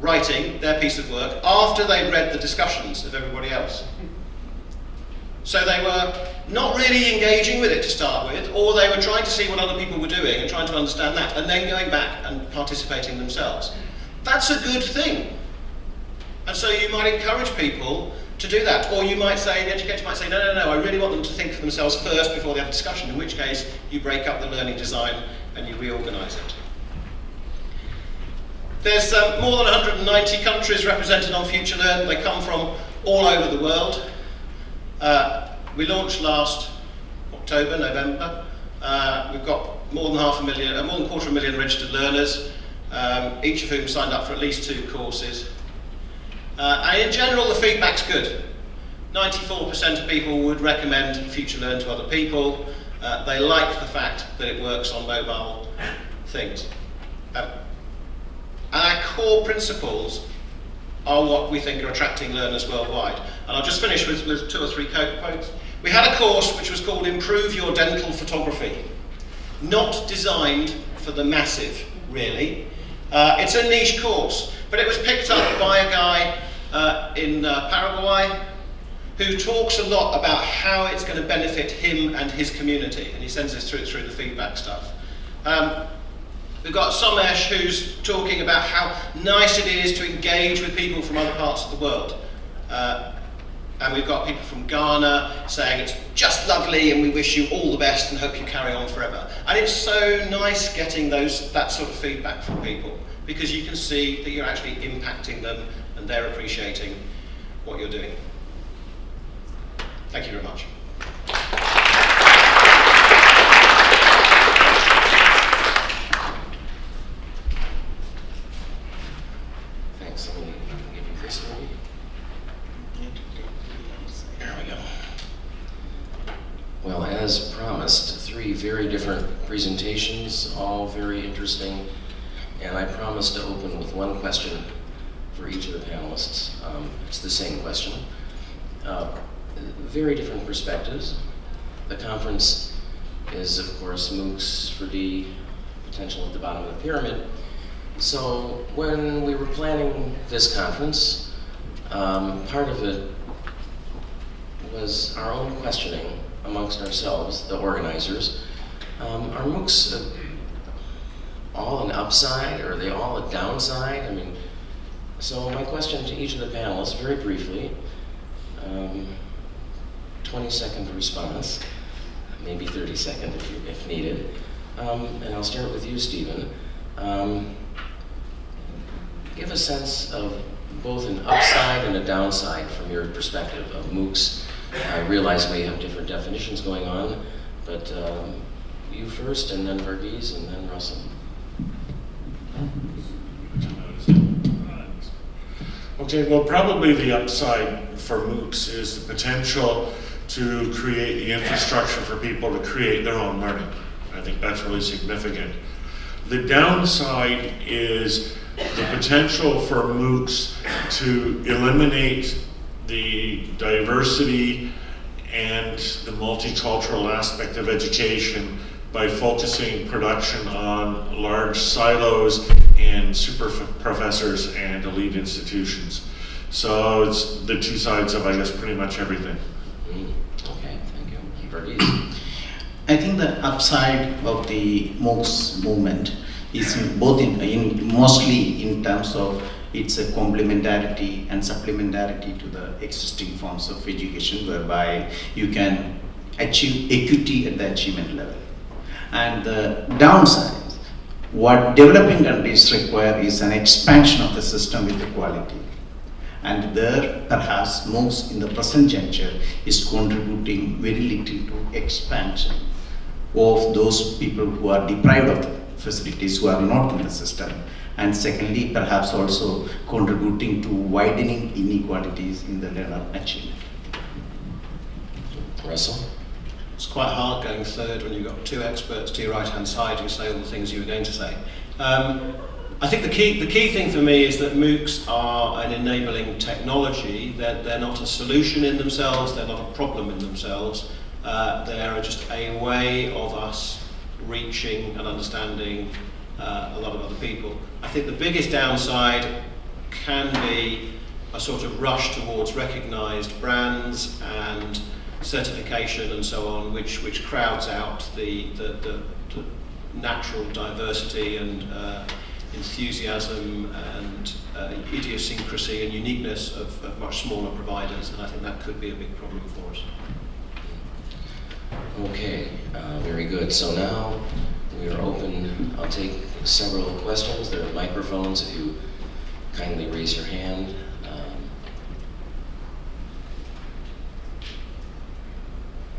writing, their piece of work, after they read the discussions of everybody else. So they were not really engaging with it to start with, or they were trying to see what other people were doing and trying to understand that, and then going back and participating themselves. That's a good thing. And so you might encourage people to do that, or you might say, the educator might say, no, I really want them to think for themselves first before they have a discussion, in which case you break up the learning design and you reorganise it. There's more than 190 countries represented on FutureLearn. They come from all over the world. We launched last October, November. We've got more than more than 250,000 registered learners, each of whom signed up for at least 2 courses. And in general, the feedback's good. 94% of people would recommend FutureLearn to other people. They like the fact that it works on mobile things. And our core principles are what we think are attracting learners worldwide. And I'll just finish with 2 or 3 quotes. We had a course which was called Improve Your Dental Photography. Not designed for the massive, really. It's a niche course, but it was picked up by a guy in Paraguay who talks a lot about how it's going to benefit him and his community, and he sends this through the feedback stuff. We've got Somesh who's talking about how nice it is to engage with people from other parts of the world. And we've got people from Ghana saying it's just lovely and we wish you all the best and hope you carry on forever. And it's so nice getting that sort of feedback from people, because you can see that you're actually impacting them and they're appreciating what you're doing. Thank you very much. as promised, 3 very different presentations, all very interesting. And I promised to open with one question for each of the panelists. It's the same question. Very different perspectives. The conference is, of course, MOOCs for D, potential at the bottom of the pyramid. So when we were planning this conference, part of it was our own questioning amongst ourselves, the organizers. Are MOOCs all an upside, or are they all a downside? I mean, so my question to each of the panelists, very briefly, 20-second response, maybe 30-second if needed. And I'll start with you, Stephen. Give a sense of both an upside and a downside from your perspective of MOOCs. I realize we have different definitions going on, but you first, and then Varghese, and then Russell. Okay, well, probably the upside for MOOCs is the potential to create the infrastructure for people to create their own learning. I think that's really significant. The downside is the potential for MOOCs to eliminate the diversity and the multicultural aspect of education by focusing production on large silos and super professors and elite institutions. So it's the 2 sides of, I guess, pretty much everything. Okay, thank you. Varghese. I think the upside of the MOOCs movement is mostly in terms of its a complementarity and supplementarity to the existing forms of education, whereby you can achieve equity at the achievement level. And the downside, what developing countries require is an expansion of the system with equality. And there, perhaps MOOCs in the present juncture is contributing very little to expansion of those people who are deprived of the facilities, who are not in the system. And secondly, perhaps also contributing to widening inequalities in the learner achievement. Russell? It's quite hard going third when you've got 2 experts to your right-hand side who say all the things you were going to say. I think the key thing for me is that MOOCs are an enabling technology. They're not a solution in themselves, they're not a problem in themselves. They're just a way of us reaching and understanding a lot of other people. I think the biggest downside can be a sort of rush towards recognised brands and certification and so on, which crowds out the natural diversity and enthusiasm and idiosyncrasy and uniqueness of much smaller providers, and I think that could be a big problem for us. Okay, very good. So now we are open. I'll take several questions. There are microphones if you kindly raise your hand.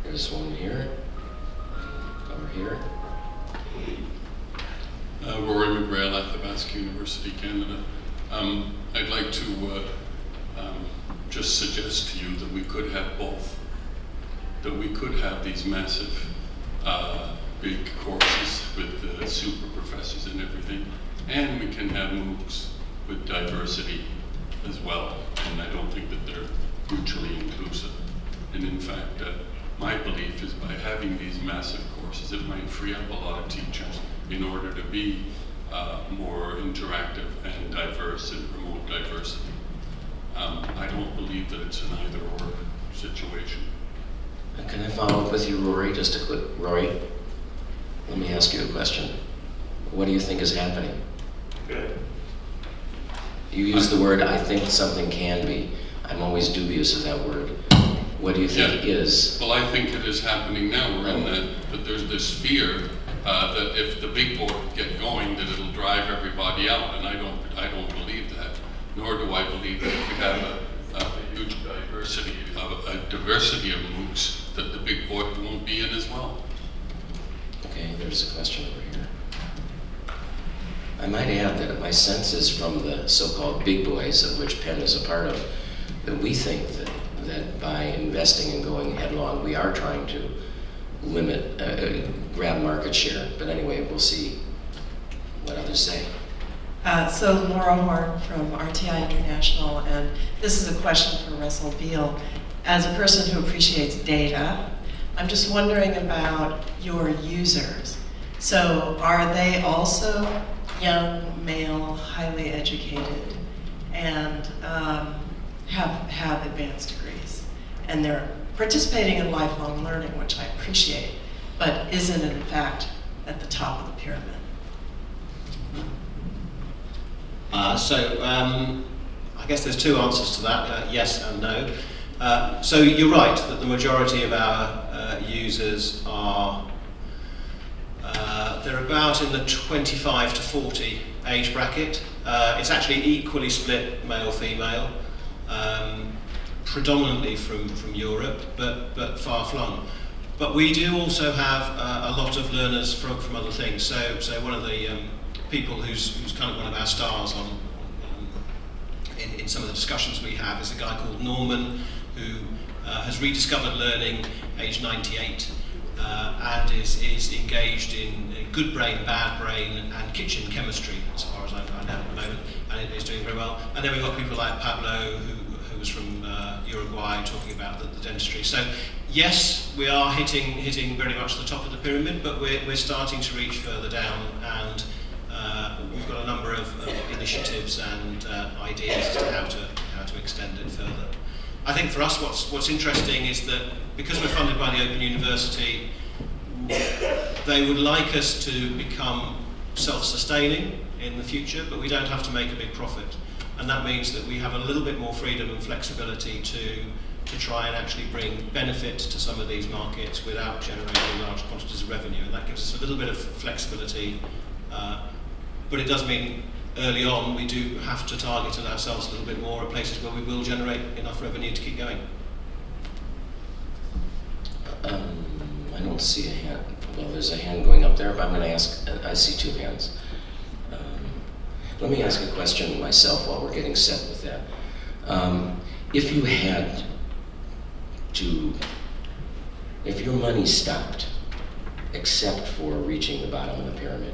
There's one here, over here. Rory McGrail at the Basque University, Canada. I'd like to just suggest to you that we could have both. That we could have these massive, big courses with the super professors and everything, and we can have MOOCs with diversity as well. And I don't think that they're mutually inclusive. And in fact, my belief is by having these massive courses, it might free up a lot of teachers in order to be more interactive and diverse and promote diversity. I don't believe that it's an either-or situation. Can I follow up with you, Rory? Just a quick, Rory, let me ask you a question. What do you think is happening? Good. You use the word, I think something can be. I'm always dubious of that word. What do you think is? Well, I think it is happening now. We're in that there's this fear that if the big board get going, that it'll drive everybody out, and I don't believe that. Nor do I believe that if we have a huge diversity of MOOCs, that the big board won't be in as well. Okay, there's a question over here. I might add that my sense is from the so-called big boys, of which Penn is a part of, that we think that by investing and going headlong, we are trying to grab market share. But anyway, we'll see what others say. So Laura Horn from RTI International, and this is a question for Russell Beale. As a person who appreciates data, I'm just wondering about your users. So are they also young, male, highly educated, and have advanced degrees? And they're participating in lifelong learning, which I appreciate, but isn't in fact at the top of the pyramid. I guess there's two answers to that, yes and no. So you're right that the majority of our users are, they're about in the 25 to 40 age bracket. It's actually equally split male-female, predominantly from Europe, but far-flung. But we do also have a lot of learners from other things. So one of the people who's kind of one of our stars in some of the discussions we have is a guy called Norman, who has rediscovered learning, age 98, and is engaged in good brain, bad brain, and kitchen chemistry, as far as I know at the moment, and is doing very well. And then we've got people like Pablo, who was from Uruguay, talking about the dentistry. So yes, we are hitting very much the top of the pyramid, but we're starting to reach further down, and we've got a number of initiatives and ideas as to how to extend it further. I think for us, what's interesting is that because we're funded by the Open University, they would like us to become self-sustaining in the future, but we don't have to make a big profit. And that means that we have a little bit more freedom and flexibility to try and actually bring benefit to some of these markets without generating large quantities of revenue. And that gives us a little bit of flexibility, but it does mean early on we do have to target ourselves a little bit more at places where we will generate enough revenue to keep going. I don't see a hand. Well, there's a hand going up there, but I'm going to ask, I see two hands. Let me ask a question myself while we're getting set with that. If you had to, if your money stopped, except for reaching the bottom of the pyramid,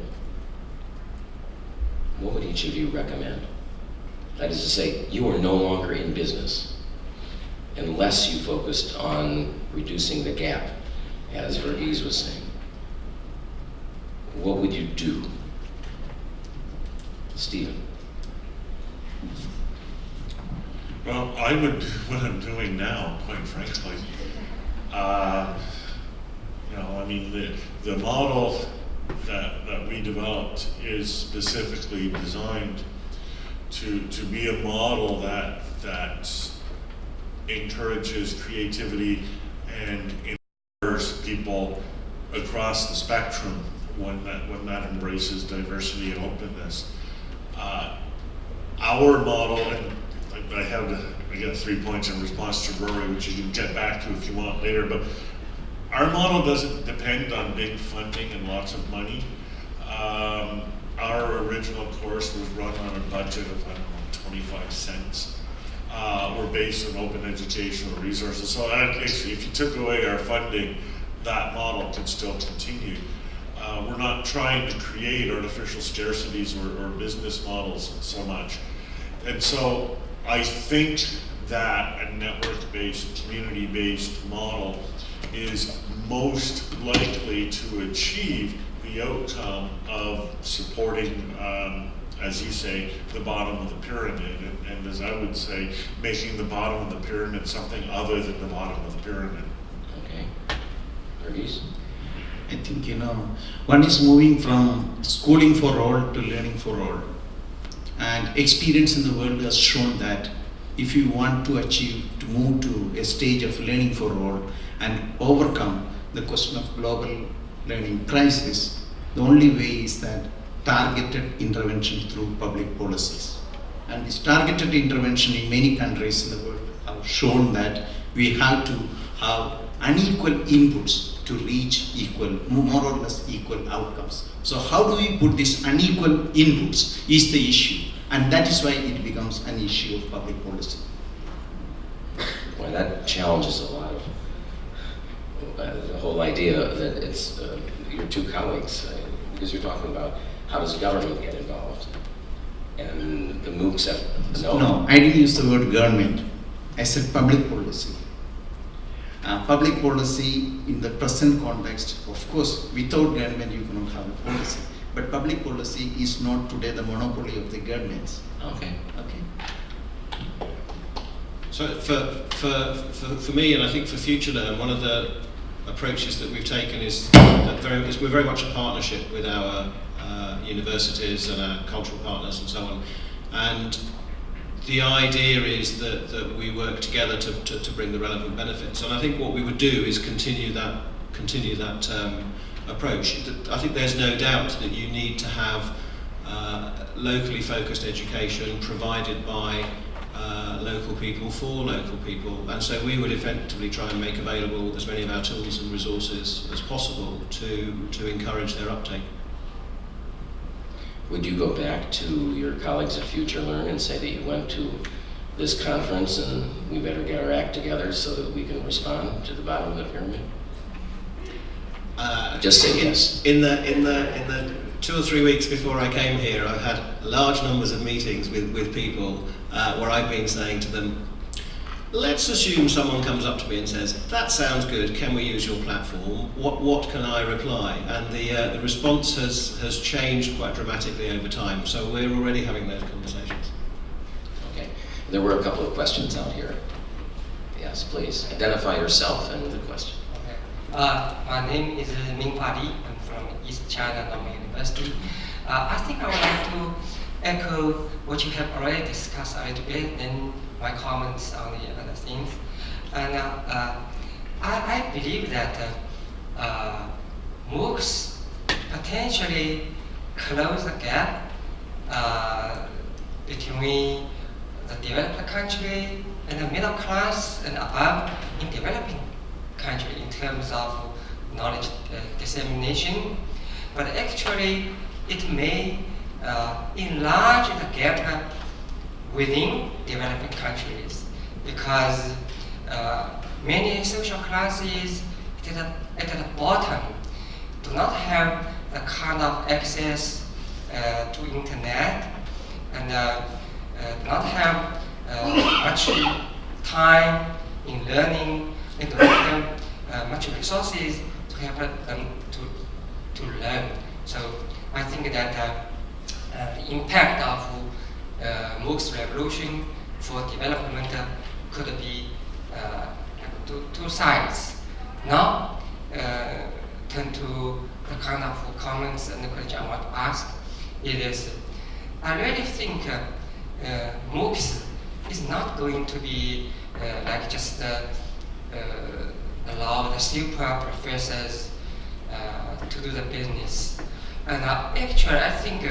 what would each of you recommend? That is to say, you are no longer in business unless you focused on reducing the gap, as Varghese was saying. What would you do? Stephen. Well, I would do what I'm doing now, quite frankly. I mean, the model that we developed is specifically designed to be a model that encourages creativity and empowers people across the spectrum when that embraces diversity and openness. Our model, and I got 3 points in response to Rory, which you can get back to if you want later, but our model doesn't depend on big funding and lots of money. Our original course was run on a budget of, 25 cents. We're based on open educational resources. So if you took away our funding, that model could still continue. We're not trying to create artificial scarcities or business models so much. And so I think that a network-based, community-based model is most likely to achieve the outcome of supporting, as you say, the bottom of the pyramid, and as I would say, making the bottom of the pyramid something other than the bottom of the pyramid. Okay. Varghese? I think, one is moving from schooling for all to learning for all. And experience in the world has shown that if you want to move to a stage of learning for all and overcome the question of global learning crisis, the only way is that targeted intervention through public policies. And this targeted intervention in many countries in the world have shown that we have to have unequal inputs to reach more or less equal outcomes. So how do we put these unequal inputs is the issue, and that is why it becomes an issue of public policy. Well, that challenges a lot the whole idea that it's your two colleagues, because you're talking about how does government get involved, and the MOOCs have No, I didn't use the word government. I said public policy. Public policy in the present context, of course, without government you cannot have a policy. But public policy is not today the monopoly of the governments. Okay. Okay. So for me, and I think for FutureLearn, one of the approaches that we've taken is that we're very much a partnership with our universities and our cultural partners and so on. And the idea is that we work together to bring the relevant benefits. And I think what we would do is continue that approach. I think there's no doubt that you need to have locally focused education provided by local people for local people, and so we would effectively try and make available as many of our tools and resources as possible to encourage their uptake. Would you go back to your colleagues at FutureLearn and say that you went to this conference and we better get our act together so that we can respond to the bottom of the pyramid? Just say yes. In the 2 or 3 weeks before I came here, I've had large numbers of meetings with people where I've been saying to them, let's assume someone comes up to me and says, that sounds good, can we use your platform? What can I reply? And the response has changed quite dramatically over time, so we're already having those conversations. Okay. There were a couple of questions out here. Yes, please. Identify yourself and the question. My name is Ming Padi. I'm from East China Normal University. I think I would like to echo what you have already discussed a little bit and my comments on the other things. And I believe that MOOCs potentially close the gap between the developed country and the middle class and above in developing country in terms of knowledge dissemination, but actually it may enlarge the gap within developing countries, because many social classes at the bottom do not have the kind of access to internet and do not have much time in learning and do not have much resources to help them to learn. So I think that the impact of MOOCs revolution for development could be two sides. Now, turn to the kind of comments and the question I want to ask. It is, I really think MOOCs is not going to be like just allow the super professors to do the business. And actually, I think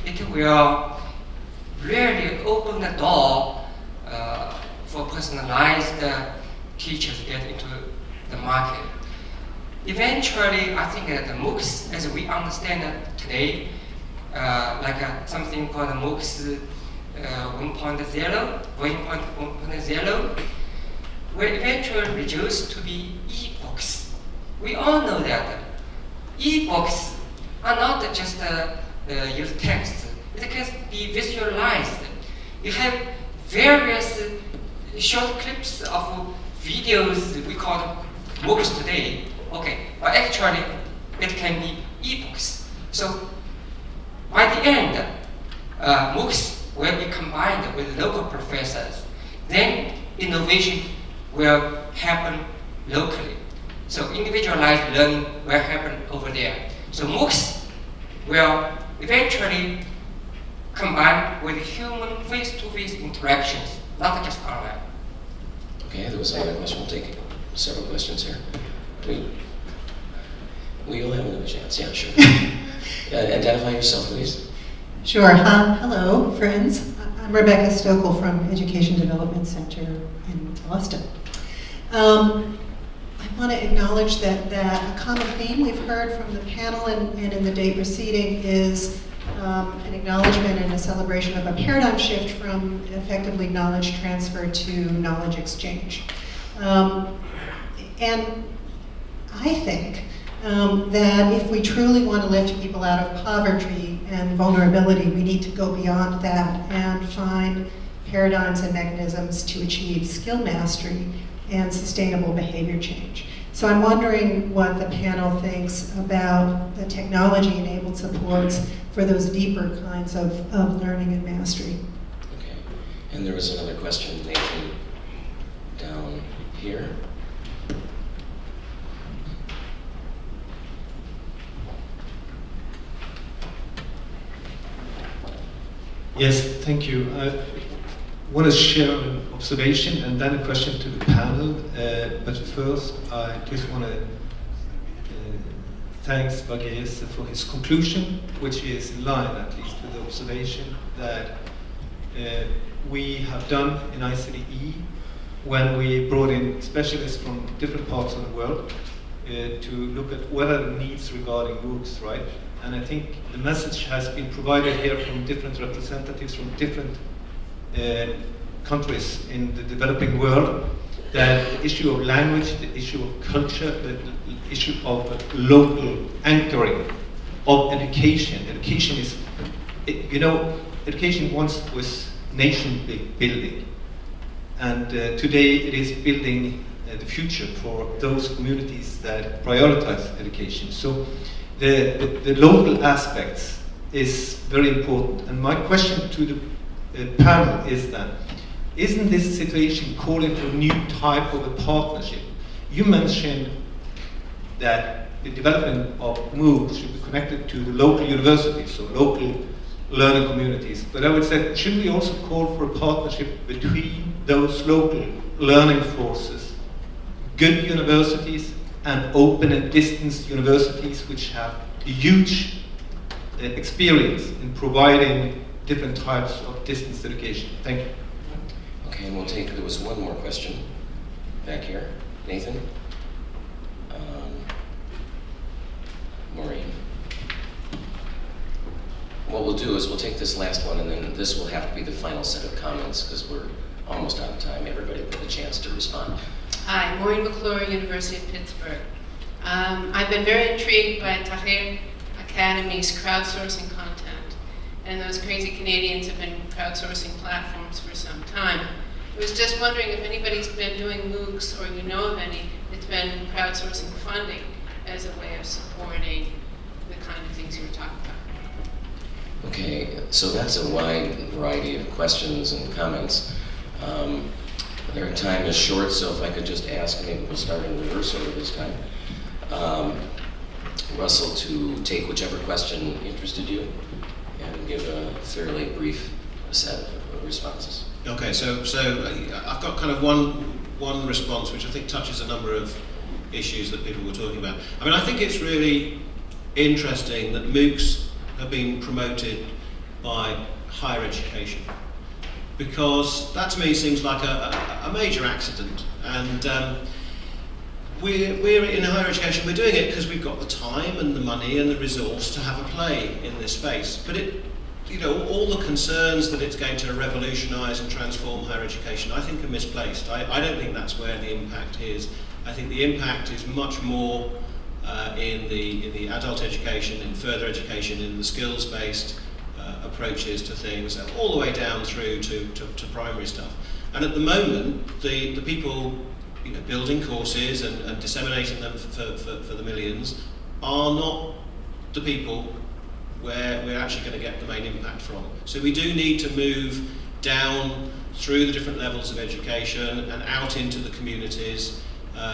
it will really open the door for personalized teachers to get into the market. Eventually, I think that the MOOCs, as we understand it today, like something called the MOOCs 1.0, 1.0, will eventually reduce to be e-books. We all know that e-books are not just use text. It can be visualized. You have various short clips of videos we call MOOCs today. Okay, but actually it can be e-books. So by the end, MOOCs will be combined with local professors. Then innovation will happen locally. So individualized learning will happen over there. So MOOCs will eventually combine with human face-to-face interactions, not just online. Okay, there was another question. We'll take several questions here. You'll have another chance. Yeah, sure. Identify yourself, please. Sure. Hello, friends. I'm Rebecca Stokel from Education Development Center in Boston. I want to acknowledge that a common theme we've heard from the panel and in the day preceding is an acknowledgement and a celebration of a paradigm shift from effectively knowledge transfer to knowledge exchange. And I think that if we truly want to lift people out of poverty and vulnerability, we need to go beyond that and find paradigms and mechanisms to achieve skill mastery and sustainable behavior change. So I'm wondering what the panel thinks about the technology-enabled supports for those deeper kinds of learning and mastery. Okay, and there was another question, Nathan, down here. Yes, thank you. I want to share an observation and then a question to the panel. But first, I just want to thank Varghese for his conclusion, which is in line, at least, with the observation that we have done in ICDE when we brought in specialists from different parts of the world to look at what are the needs regarding MOOCs, right? And I think the message has been provided here from different representatives from different countries in the developing world, that the issue of language, the issue of culture, the issue of local anchoring of education. Education is, education once was nation building. And today it is building the future for those communities that prioritize education. So the local aspects is very important. And my question to the panel is that, isn't this situation calling for a new type of a partnership? You mentioned that the development of MOOCs should be connected to the local universities, so local learning communities. But I would say, should we also call for a partnership between those local learning forces, good universities, and open and distance universities, which have a huge experience in providing different types of distance education? Thank you. Okay, and there was one more question back here. Nathan? Maureen? What we'll do is we'll take this last one, and then this will have to be the final set of comments, because we're almost out of time. Everybody will get a chance to respond. Hi, Maureen McClure, University of Pittsburgh. I've been very intrigued by Tahrir Academy's crowdsourcing content, and those crazy Canadians have been crowdsourcing platforms for some time. I was just wondering if anybody's been doing MOOCs, or you know of any, that's been crowdsourcing funding as a way of supporting the kind of things you were talking about. Okay, so that's a wide variety of questions and comments. Their time is short, so if I could just ask, maybe we'll start in reverse order this time. Russell, to take whichever question interested you and give a fairly brief set of responses. Okay, so I've got kind of one response which I think touches a number of issues that people were talking about. I mean, I think it's really interesting that MOOCs have been promoted by higher education, because that to me seems like a major accident. And we're in higher education, we're doing it because we've got the time and the money and the resource to have a play in this space. But all the concerns that it's going to revolutionise and transform higher education, I think are misplaced. I don't think that's where the impact is. I think the impact is much more in the adult education, in further education, in the skills-based approaches to things, all the way down through to primary stuff. And at the moment, the people building courses and disseminating them for the millions are not the people where we're actually going to get the main impact from. So we do need to move down through the different levels of education and out into the communities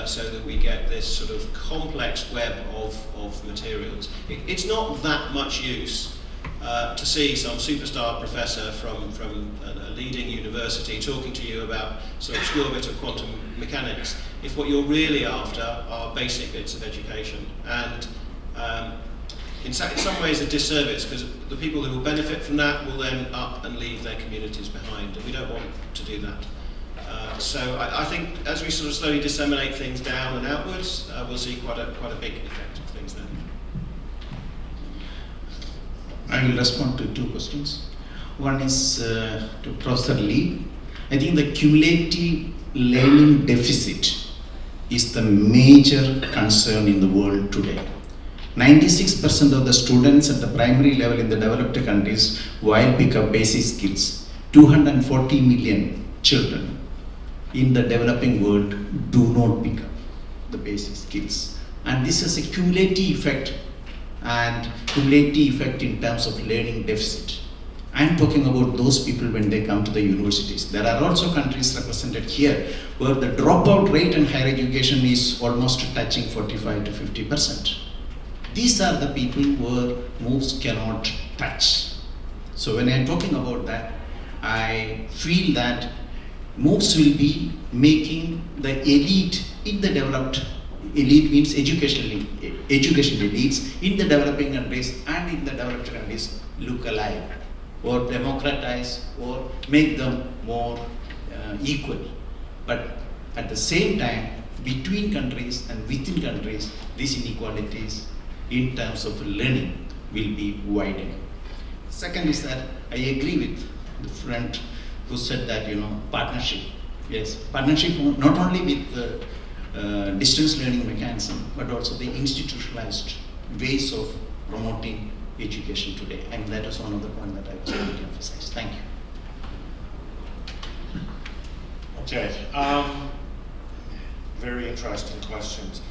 so that we get this sort of complex web of materials. It's not that much use to see some superstar professor from a leading university talking to you about some obscure bit of quantum mechanics if what you're really after are basic bits of education. And in some ways a disservice, because the people who will benefit from that will then up and leave their communities behind, and we don't want to do that. So I think as we sort of slowly disseminate things down and outwards, we'll see quite a big effect of things then. I will respond to two questions. One is to Professor Lee. I think the cumulative learning deficit is the major concern in the world today. 96% of the students at the primary level in the developed countries while pick up basic skills. 240 million children in the developing world do not pick up the basic skills. And this has a cumulative effect in terms of learning deficit. I'm talking about those people when they come to the universities. There are also countries represented here where the dropout rate in higher education is almost touching 45 to 50%. These are the people where MOOCs cannot touch. So when I'm talking about that, I feel that MOOCs will be making the elite in the developed, elite means education elites in the developing countries and in the developed countries look alike, or democratize, or make them more equal. But at the same time, between countries and within countries, these inequalities in terms of learning will be widening. Second is that I agree with the friend who said that, partnership. Yes, partnership not only with the distance learning mechanism, but also the institutionalized ways of promoting education today. And that is one of the points that I was going to emphasize. Thank you. Okay, very interesting questions.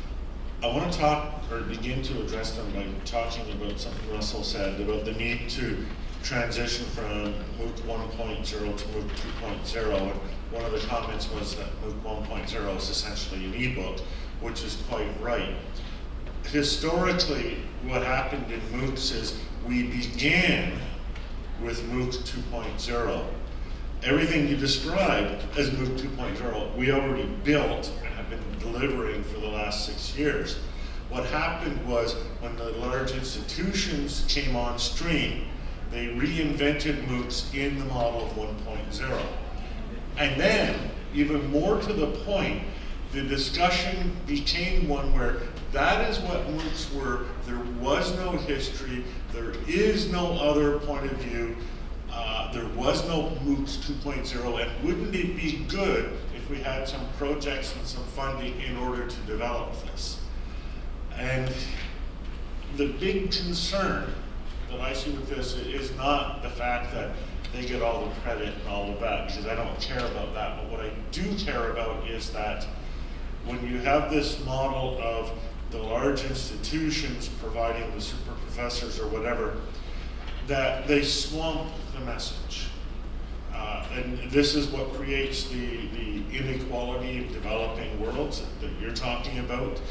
I want to talk or begin to address them by talking about something Russell said about the need to transition from MOOC 1.0 to MOOC 2.0. And one of the comments was that MOOC 1.0 is essentially an ebook, which is quite right. Historically, what happened in MOOCs is we began with MOOC 2.0. Everything you described as MOOC 2.0, we already built and have been delivering for the last 6 years. What happened was when the large institutions came on stream, they reinvented MOOCs in the model of 1.0. And then, even more to the point, the discussion became one where that is what MOOCs were. There was no history. There is no other point of view. There was no MOOCs 2.0. And wouldn't it be good if we had some projects and some funding in order to develop this? And the big concern that I see with this is not the fact that they get all the credit and all of that, because I don't care about that. But what I do care about is that when you have this model of the large institutions providing the super professors or whatever, that they swamp the message. And this is what creates the inequality of developing worlds that you're talking about.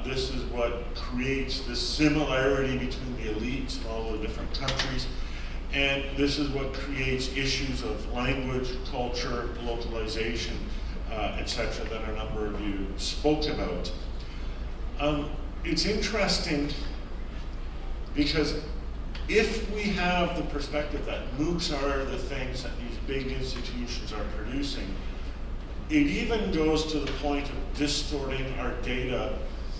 This is what creates this similarity between the elites in all the different countries. And this is what creates issues of language, culture, localization, etc., that a number of you spoke about. It's interesting because if we have the perspective that MOOCs are the things that these big institutions are producing, it even goes to the point of distorting our data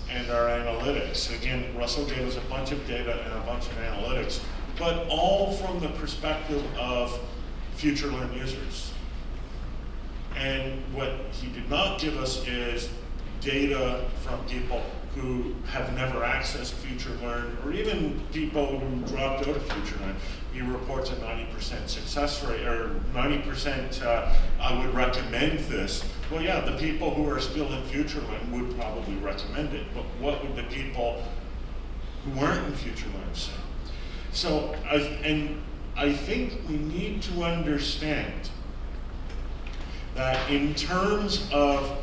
and our analytics. Again, Russell gave us a bunch of data and a bunch of analytics, but all from the perspective of future learn users. And what he did not give us is data from people who have never accessed Future Learn, or even people who dropped out of Future Learn. He reports a 90% success rate, or 90% I would recommend this. Well, yeah, the people who are still in Future Learn would probably recommend it, but what would the people who weren't in Future Learn say? So, I think we need to understand that in terms of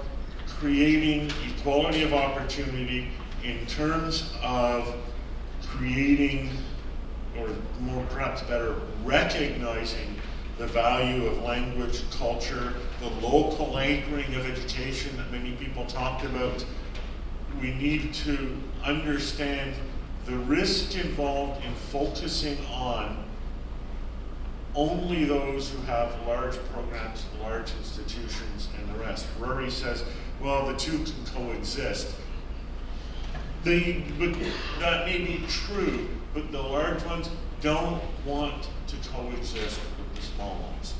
creating equality of opportunity, in terms of creating, or more perhaps better, recognizing the value of language, culture, the local anchoring of education that many people talked about, we need to understand the risk involved in focusing on only those who have large programs, large institutions, and the rest. Rory says, well, the two can coexist. But that may be true, but the large ones don't want to coexist with the small ones.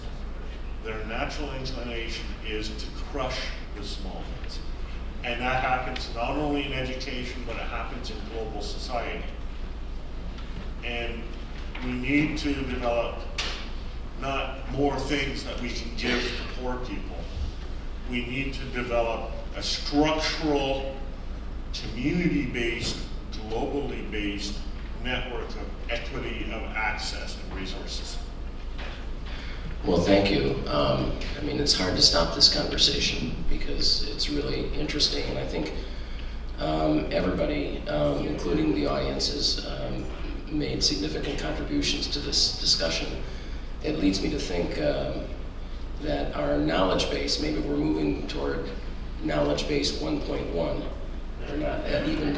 Their natural inclination is to crush the small ones. And that happens not only in education, but it happens in global society. And we need to develop not more things that we can give to poor people. We need to develop a structural, community-based, globally based network of equity of access and resources. Well, thank you. I mean, it's hard to stop this conversation because it's really interesting, and I think everybody, including the audiences, made significant contributions to this discussion. It leads me to think that our knowledge base, maybe we're moving toward knowledge base 1.1, or not, and even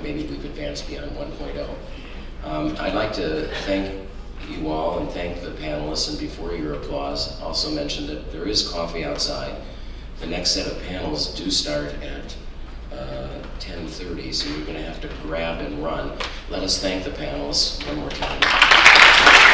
maybe we've advanced beyond 1.0. I'd like to thank you all and thank the panelists, and before your applause, also mention that there is coffee outside. The next set of panels do start at 10:30, so you're going to have to grab and run. Let us thank the panelists one more time.